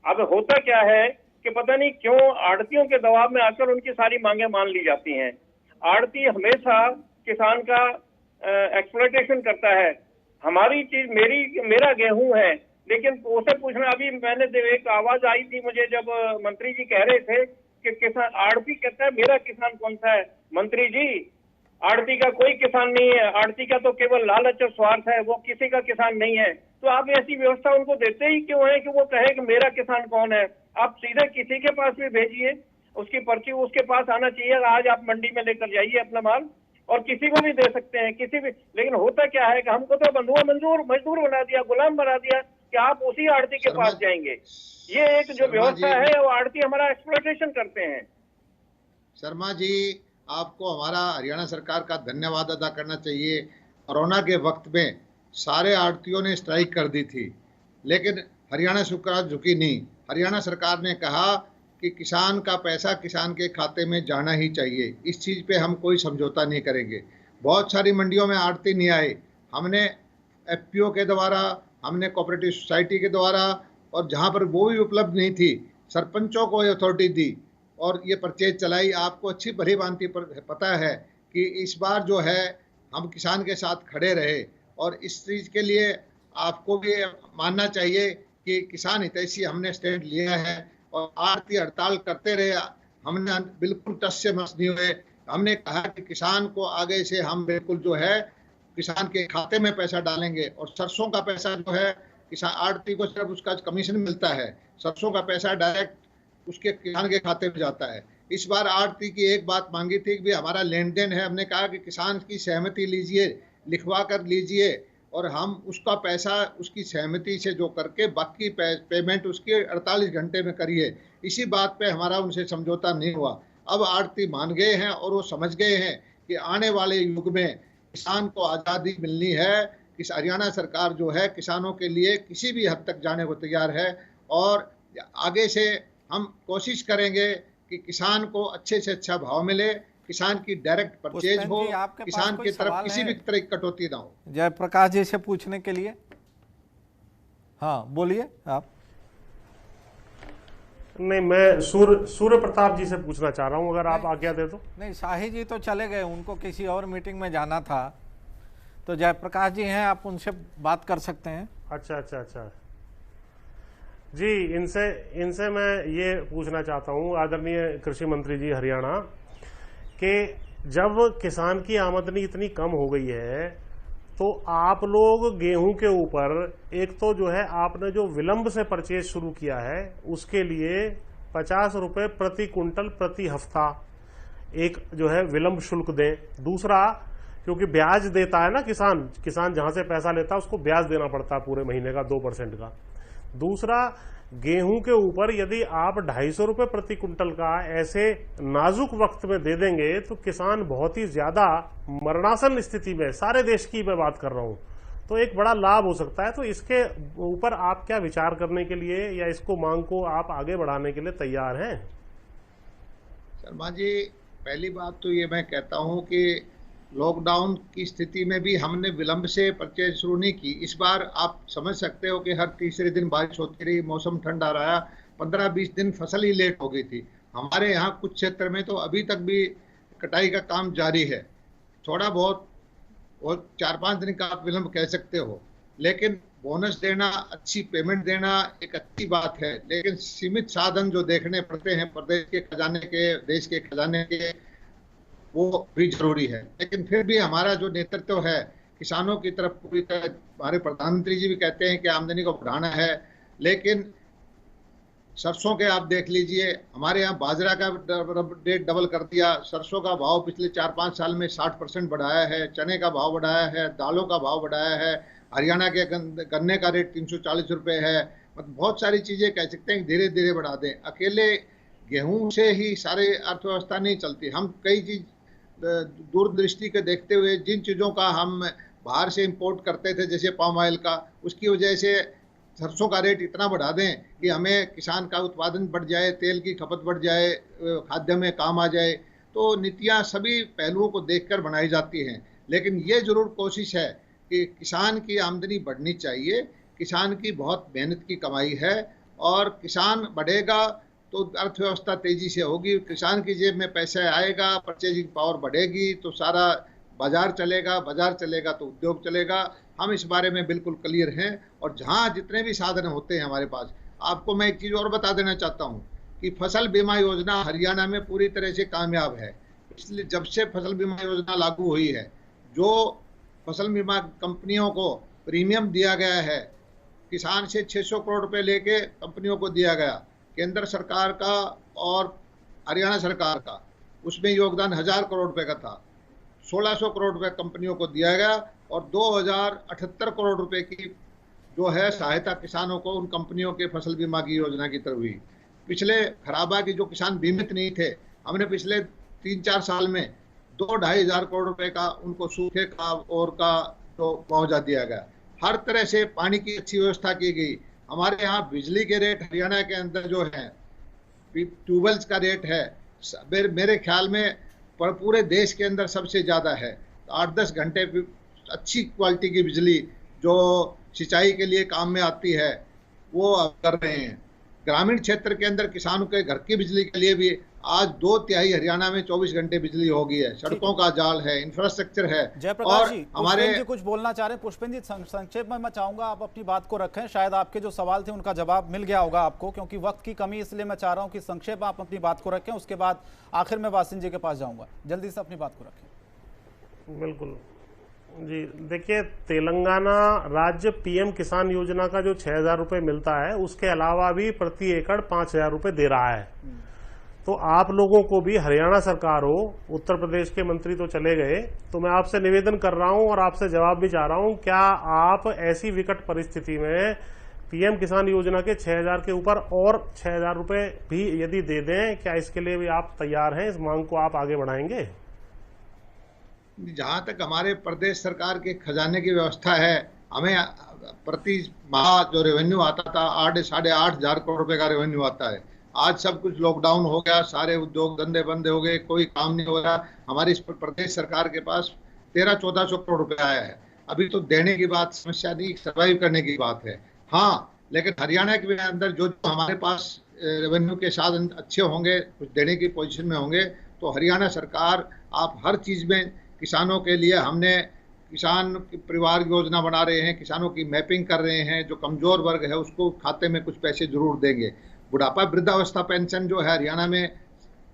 अब होता क्या है कि पता नहीं क्यों आड़तियों के दबाव में आकर उनकी सारी मांगे मान ली जाती हैं। आड़ती हमेशा किसान का एक्सप्लॉयटेशन करता है। हमारी चीज मेरा गेहूं है, लेकिन उसे पूछना, अभी मैंने एक आवाज आई थी मुझे जब मंत्री जी कह रहे थे कि किसान, आड़ती कहता है मेरा किसान कौन सा है। मंत्री जी, आड़ती का कोई किसान नहीं है, आड़ती का तो केवल लालच और स्वार्थ है, वो किसी का किसान नहीं है। तो आप ऐसी व्यवस्था उनको देते ही क्यों है कि वो कहे कि मेरा किसान कौन है? आप सीधे किसी के पास भी भेजिए, उसकी पर्ची उसके पास आना चाहिए। आज आप मंडी में लेकर जाइए अपना माल, और किसी को भी दे सकते हैं, किसी भी। लेकिन होता क्या है कि हमको तो बंधुआ मजदूर बना दिया, गुलाम बना दिया कि आप उसी आड़ती के पास जाएंगे। ये एक जो व्यवस्था है वो आड़ती हमारा एक्सप्लॉयटेशन करते हैं। शर्मा जी, आपको हमारा हरियाणा सरकार का धन्यवाद अदा करना चाहिए। कोरोना के वक्त में सारे आड़तियों ने स्ट्राइक कर दी थी, लेकिन हरियाणा सरकार झुकी नहीं। हरियाणा सरकार ने कहा कि किसान का पैसा किसान के खाते में जाना ही चाहिए, इस चीज़ पे हम कोई समझौता नहीं करेंगे। बहुत सारी मंडियों में आड़ती नहीं आए, हमने एफपीओ के द्वारा, हमने कोऑपरेटिव सोसाइटी के द्वारा, और जहाँ पर वो भी उपलब्ध नहीं थी सरपंचों को अथॉरिटी दी और ये परचेज चलाई। आपको अच्छी भली भांति पता है कि इस बार जो है हम किसान के साथ खड़े रहे, और इस चीज़ के लिए आपको भी मानना चाहिए कि किसान हितैषी हमने स्टैंड लिया है और आड़ती हड़ताल करते रहे। हमने बिल्कुल टस से मस नहीं हुए। हमने कहा कि किसान को आगे से हम बिल्कुल जो है किसान के खाते में पैसा डालेंगे, और सरसों का पैसा जो है किसान आड़ती को सिर्फ उसका कमीशन मिलता है, सरसों का पैसा डायरेक्ट उसके किसान के खाते में जाता है। इस बार आड़ती की एक बात मांगी थी कि हमारा लेन देन है, हमने कहा कि किसान की सहमति लीजिए, लिखवा कर लीजिए, और हम उसका पैसा उसकी सहमति से जो करके बाकी पेमेंट उसके 48 घंटे में करिए। इसी बात पे हमारा उनसे समझौता नहीं हुआ। अब आड़ती मान गए हैं और वो समझ गए हैं कि आने वाले युग में किसान को आज़ादी मिलनी है। कि हरियाणा सरकार जो है किसानों के लिए किसी भी हद तक जाने को तैयार है, और आगे से हम कोशिश करेंगे कि किसान को अच्छे से अच्छा भाव मिले, किसान की डायरेक्ट परचेज हो, किसान की तरफ किसी भी तरह की कटौती ना हो। जयप्रकाश जी से पूछने के लिए, हाँ बोलिए आप। नहीं, मैं सूर्य प्रताप जी से पूछना चाह रहा हूं, अगर आप आज्ञा दे तो। नहीं, शाही जी तो चले गए, उनको किसी और मीटिंग में जाना था, तो जयप्रकाश जी हैं, आप उनसे बात कर सकते हैं। अच्छा जी, इनसे मैं ये पूछना चाहता हूं, आदरणीय कृषि मंत्री जी हरियाणा, कि जब किसान की आमदनी इतनी कम हो गई है तो आप लोग गेहूं के ऊपर एक तो जो है आपने जो विलंब से परचेज शुरू किया है उसके लिए 50 रुपए प्रति कुंटल प्रति हफ्ता एक जो है विलंब शुल्क दें। दूसरा, क्योंकि ब्याज देता है ना किसान जहां से पैसा लेता है उसको ब्याज देना पड़ता है पूरे महीने का 2% का। दूसरा, गेहूं के ऊपर यदि आप 250 रुपए प्रति कुंटल का ऐसे नाजुक वक्त में दे देंगे तो किसान बहुत ही ज्यादा मरणासन स्थिति में, सारे देश की मैं बात कर रहा हूं, तो एक बड़ा लाभ हो सकता है। तो इसके ऊपर आप क्या विचार करने के लिए या इसको मांग को आप आगे बढ़ाने के लिए तैयार हैं? शर्मा जी, पहली बात तो ये मैं कहता हूं कि लॉकडाउन की स्थिति में भी हमने विलंब से परचेज शुरू नहीं की। इस बार आप समझ सकते हो कि हर तीसरे दिन बारिश होती रही, मौसम ठंडा रहा, 15-20 दिन फसल ही लेट हो गई थी। हमारे यहाँ कुछ क्षेत्र में तो अभी तक भी कटाई का काम जारी है। थोड़ा बहुत और 4-5 दिन का आप विलंब कह सकते हो, लेकिन बोनस देना, अच्छी पेमेंट देना एक अच्छी बात है, लेकिन सीमित साधन जो देखने पड़ते हैं प्रदेश के खजाने के, देश के खजाने के, वो भी जरूरी है। लेकिन फिर भी हमारा जो नेतृत्व है किसानों की तरफ पूरी तरह, हमारे प्रधानमंत्री जी भी कहते हैं कि आमदनी को बढ़ाना है, लेकिन सरसों के आप देख लीजिए, हमारे यहाँ बाजरा का रेट डबल कर दिया, सरसों का भाव पिछले 4-5 साल में 60% बढ़ाया है, चने का भाव बढ़ाया है, दालों का भाव बढ़ाया है, हरियाणा के गन्ने का रेट 340 रुपये है। मतलब बहुत सारी चीज़ें कह सकते हैं धीरे धीरे बढ़ा दें। अकेले गेहूं से ही सारी अर्थव्यवस्था नहीं चलती। हम कई चीज़ दूरदृष्टि के देखते हुए जिन चीज़ों का हम बाहर से इंपोर्ट करते थे, जैसे पाम ऑयल का, उसकी वजह से सरसों का रेट इतना बढ़ा दें कि हमें किसान का उत्पादन बढ़ जाए, तेल की खपत बढ़ जाए, खाद्य में काम आ जाए। तो नीतियां सभी पहलुओं को देखकर बनाई जाती हैं, लेकिन ये ज़रूर कोशिश है कि किसान की आमदनी बढ़नी चाहिए। किसान की बहुत मेहनत की कमाई है, और किसान बढ़ेगा तो अर्थव्यवस्था तेजी से होगी, किसान की जेब में पैसा आएगा, परचेजिंग पावर बढ़ेगी, तो सारा बाजार चलेगा, बाजार चलेगा तो उद्योग चलेगा। हम इस बारे में बिल्कुल क्लियर हैं, और जहाँ जितने भी साधन होते हैं हमारे पास। आपको मैं एक चीज़ और बता देना चाहता हूँ कि फसल बीमा योजना हरियाणा में पूरी तरह से कामयाब है। इसलिए जब से फसल बीमा योजना लागू हुई है, जो फसल बीमा कंपनियों को प्रीमियम दिया गया है, किसान से 600 करोड़ रुपए लेके कंपनियों को दिया गया, केंद्र सरकार का और हरियाणा सरकार का, उसमें योगदान 1000 करोड़ रुपए का था। 1600 करोड़ रुपए कंपनियों को दिया गया, और 2078 करोड़ रुपए की जो है सहायता किसानों को उन कंपनियों के फसल बीमा की योजना की तरफ हुई। पिछले खराबा की जो किसान बीमित नहीं थे, हमने पिछले 3-4 साल में 2-2.5 हज़ार करोड़ रुपए का उनको सूखे का और का तो मुआवजा दिया गया। हर तरह से पानी की अच्छी व्यवस्था की गई। हमारे यहाँ बिजली के रेट हरियाणा के अंदर जो है, ट्यूबवेल्स का रेट है, मेरे ख्याल में पूरे देश के अंदर सबसे ज़्यादा है। 8-10 घंटे अच्छी क्वालिटी की बिजली जो सिंचाई के लिए काम में आती है वो कर रहे हैं। ग्रामीण क्षेत्र के अंदर किसानों के घर की बिजली के लिए भी आज 2/3 हरियाणा में 24 घंटे बिजली हो गई है, सड़कों का जाल है, इंफ्रास्ट्रक्चर है। जयप्रकाश जी, हमारे पुष्पेंद्र जी कुछ बोलना चाह रहे हैं। पुष्पेंद्र जी संक्षेप में मैं चाहूंगा आप अपनी बात को रखें, शायद आपके जो सवाल थे उनका जवाब मिल गया होगा आपको, क्योंकि वक्त की कमी, इसलिए मैं चाह रहा हूं कि संक्षेप में आप अपनी बात को रखें, उसके बाद आखिर में वासिन जी के पास जाऊंगा। जल्दी से अपनी बात को रखें। बिल्कुल जी, देखिए तेलंगाना राज्य पीएम किसान योजना का जो 6,000 रुपए मिलता है, उसके अलावा भी प्रति एकड़ 5,000 रुपए दे रहा है। तो आप लोगों को भी, हरियाणा सरकार हो, उत्तर प्रदेश के मंत्री तो चले गए, तो मैं आपसे निवेदन कर रहा हूं और आपसे जवाब भी चाह रहा हूं, क्या आप ऐसी विकट परिस्थिति में पीएम किसान योजना के 6,000 के ऊपर और 6,000 रुपए भी यदि दे दें, क्या इसके लिए भी आप तैयार हैं? इस मांग को आप आगे बढ़ाएंगे? जहां तक हमारे प्रदेश सरकार के खजाने की व्यवस्था है, हमें प्रति माह जो रेवेन्यू आता था 8-8.5 हजार करोड़ रुपए का रेवेन्यू आता है। आज सब कुछ लॉकडाउन हो गया, सारे उद्योग धंधे बंद हो गए, कोई काम नहीं हो रहा। हमारी प्रदेश सरकार के पास 1300-1400 करोड़ रुपए आया है। अभी तो देने की बात समस्या नहीं, सर्वाइव करने की बात है। हाँ, लेकिन हरियाणा के अंदर जो हमारे पास रेवेन्यू के साधन अच्छे होंगे, कुछ देने की पोजीशन में होंगे, तो हरियाणा सरकार आप हर चीज में किसानों के लिए, हमने किसान परिवार योजना बना रहे हैं, किसानों की मैपिंग कर रहे हैं, जो कमजोर वर्ग है उसको खाते में कुछ पैसे जरूर देंगे। बुढ़ापा वृद्धावस्था पेंशन जो है हरियाणा में,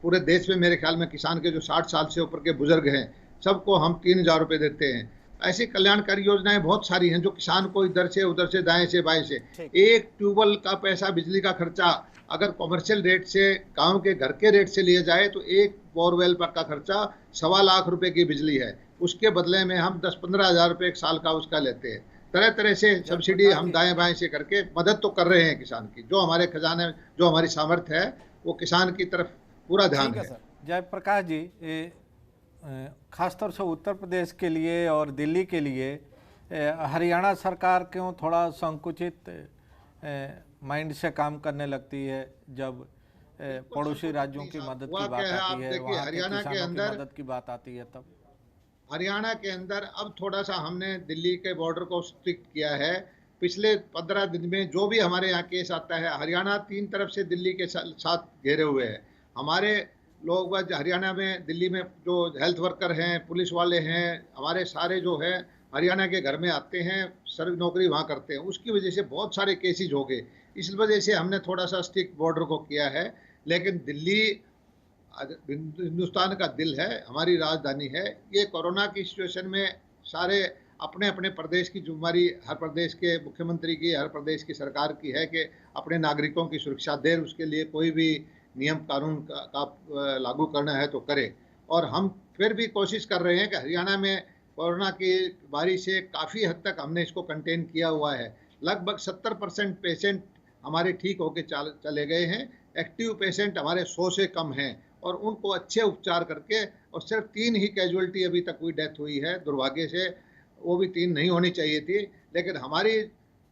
पूरे देश में मेरे ख्याल में किसान के जो 60 साल से ऊपर के बुजुर्ग हैं सबको हम 3,000 रुपये देते हैं। ऐसी कल्याणकारी योजनाएं बहुत सारी हैं जो किसान को इधर से उधर से, दाएं से बाएं से, एक ट्यूबवेल का पैसा, बिजली का खर्चा अगर कॉमर्शियल रेट से, गांव के घर के रेट से लिया जाए तो एक बोरवेल पर का खर्चा 1.25 लाख रुपए की बिजली है। उसके बदले में हम 10-15 हजार रुपये एक साल का उसका लेते हैं। तरह तरह से सब्सिडी हम दाएं बाएं से करके मदद तो कर रहे हैं किसान की। जो हमारे खजाने, जो हमारी सामर्थ्य है, वो किसान की तरफ पूरा ध्यान है। जयप्रकाश जी, खासतौर से उत्तर प्रदेश के लिए और दिल्ली के लिए हरियाणा सरकार क्यों थोड़ा संकुचित माइंड से काम करने लगती है जब पड़ोसी राज्यों की मदद की बात आती है, वहाँ के किसानों की मदद की बात आती है? तब हरियाणा के अंदर अब थोड़ा सा हमने दिल्ली के बॉर्डर को स्ट्रिक्ट किया है। पिछले 15 दिन में जो भी हमारे यहाँ केस आता है, हरियाणा 3 तरफ से दिल्ली के साथ घेरे हुए है। हमारे लोग हरियाणा में, दिल्ली में जो हेल्थ वर्कर हैं, पुलिस वाले हैं, हमारे सारे जो है हरियाणा के घर में आते हैं, सर्व नौकरी वहाँ करते हैं। उसकी वजह से बहुत सारे केसेज हो गए। इस वजह से हमने थोड़ा सा स्ट्रिक्ट बॉर्डर को किया है। लेकिन दिल्ली हिंदुस्तान का दिल है, हमारी राजधानी है। ये कोरोना की सिचुएशन में सारे अपने अपने प्रदेश की जिम्मेदारी हर प्रदेश के मुख्यमंत्री की, हर प्रदेश की सरकार की है कि अपने नागरिकों की सुरक्षा दे। उसके लिए कोई भी नियम कानून का लागू करना है तो करे। और हम फिर भी कोशिश कर रहे हैं कि हरियाणा में कोरोना की बीमारी से काफ़ी हद तक हमने इसको कंटेन किया हुआ है। लगभग 70% पेशेंट हमारे ठीक होकर चले गए हैं। एक्टिव पेशेंट हमारे 100 से कम हैं और उनको अच्छे उपचार करके, और सिर्फ 3 ही कैजुअलिटी अभी तक हुई, डेथ हुई है दुर्भाग्य से। वो भी 3 नहीं होनी चाहिए थी। लेकिन हमारी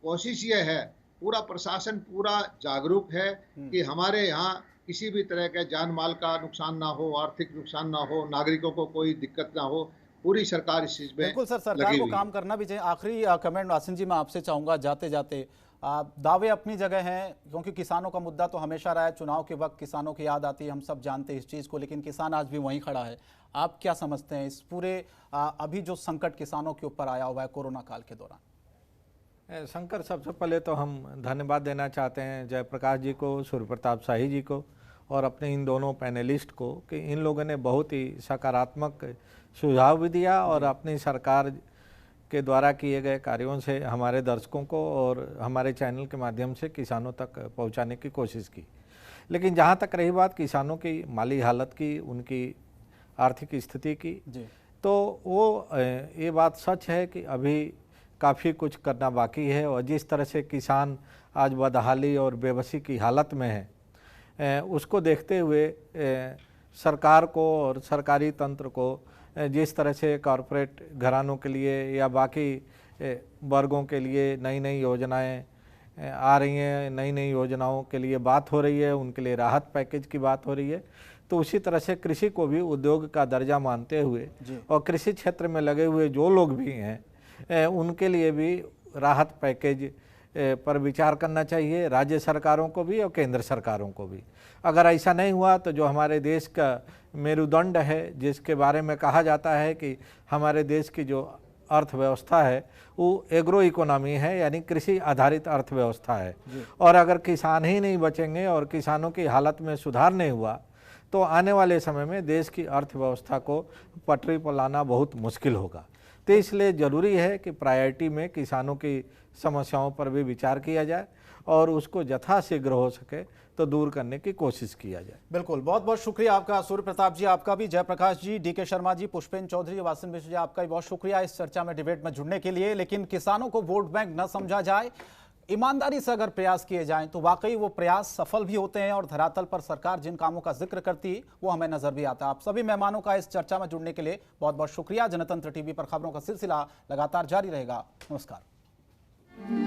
कोशिश ये है, पूरा प्रशासन पूरा जागरूक है कि हमारे यहाँ किसी भी तरह के जान माल का नुकसान ना हो, आर्थिक नुकसान ना हो, नागरिकों को कोई दिक्कत ना हो। पूरी सरकार इस चीज में बिल्कुल सर, सरकार को काम करना भी चाहिए। आखिरी कमेंट वासिन जी मैं आपसे चाहूंगा जाते जाते, दावे अपनी जगह हैं, क्योंकि किसानों का मुद्दा तो हमेशा रहा है। चुनाव के वक्त किसानों की याद आती है, हम सब जानते हैं इस चीज़ को, लेकिन किसान आज भी वहीं खड़ा है। आप क्या समझते हैं इस पूरे अभी जो संकट किसानों के ऊपर आया हुआ है कोरोना काल के दौरान? शंकर, सबसे पहले तो हम धन्यवाद देना चाहते हैं जयप्रकाश जी को, सूर्य प्रताप शाही जी को और अपने इन दोनों पैनलिस्ट को कि इन लोगों ने बहुत ही सकारात्मक सुझाव भी दिया और अपनी सरकार के द्वारा किए गए कार्यों से हमारे दर्शकों को और हमारे चैनल के माध्यम से किसानों तक पहुंचाने की कोशिश की। लेकिन जहां तक रही बात किसानों की माली हालत की, उनकी आर्थिक स्थिति की, तो वो ये बात सच है कि अभी काफ़ी कुछ करना बाकी है। और जिस तरह से किसान आज बदहाली और बेबसी की हालत में है, उसको देखते हुए सरकार को और सरकारी तंत्र को जिस तरह से कॉरपोरेट घरानों के लिए या बाकी वर्गों के लिए नई नई योजनाएं आ रही हैं, नई नई योजनाओं के लिए बात हो रही है, उनके लिए राहत पैकेज की बात हो रही है, तो उसी तरह से कृषि को भी उद्योग का दर्जा मानते हुए और कृषि क्षेत्र में लगे हुए जो लोग भी हैं उनके लिए भी राहत पैकेज पर विचार करना चाहिए, राज्य सरकारों को भी और केंद्र सरकारों को भी। अगर ऐसा नहीं हुआ तो जो हमारे देश का मेरुदंड है, जिसके बारे में कहा जाता है कि हमारे देश की जो अर्थव्यवस्था है वो एग्रो इकोनॉमी है, यानी कृषि आधारित अर्थव्यवस्था है, और अगर किसान ही नहीं बचेंगे और किसानों की हालत में सुधार नहीं हुआ तो आने वाले समय में देश की अर्थव्यवस्था को पटरी पर लाना बहुत मुश्किल होगा। तो इसलिए ज़रूरी है कि प्रायोरिटी में किसानों की समस्याओं पर भी विचार किया जाए और उसको यथाशीघ्र हो सके तो दूर करने की कोशिश किया जाए। बिल्कुल, बहुत बहुत शुक्रिया आपका सूर्य प्रताप जी, आपका भी, जयप्रकाश जी, डी के शर्मा जी, पुष्पेंद्र चौधरी, वासिम मिश्र जी, आपका भी बहुत शुक्रिया इस चर्चा में, डिबेट में जुड़ने के लिए। लेकिन किसानों को वोट बैंक न समझा जाए, ईमानदारी से अगर प्रयास किए जाएं तो वाकई वो प्रयास सफल भी होते हैं और धरातल पर सरकार जिन कामों का जिक्र करती है वो हमें नजर भी आता है। आप सभी मेहमानों का इस चर्चा में जुड़ने के लिए बहुत बहुत शुक्रिया। जनतंत्र टीवी पर खबरों का सिलसिला लगातार जारी रहेगा। नमस्कार।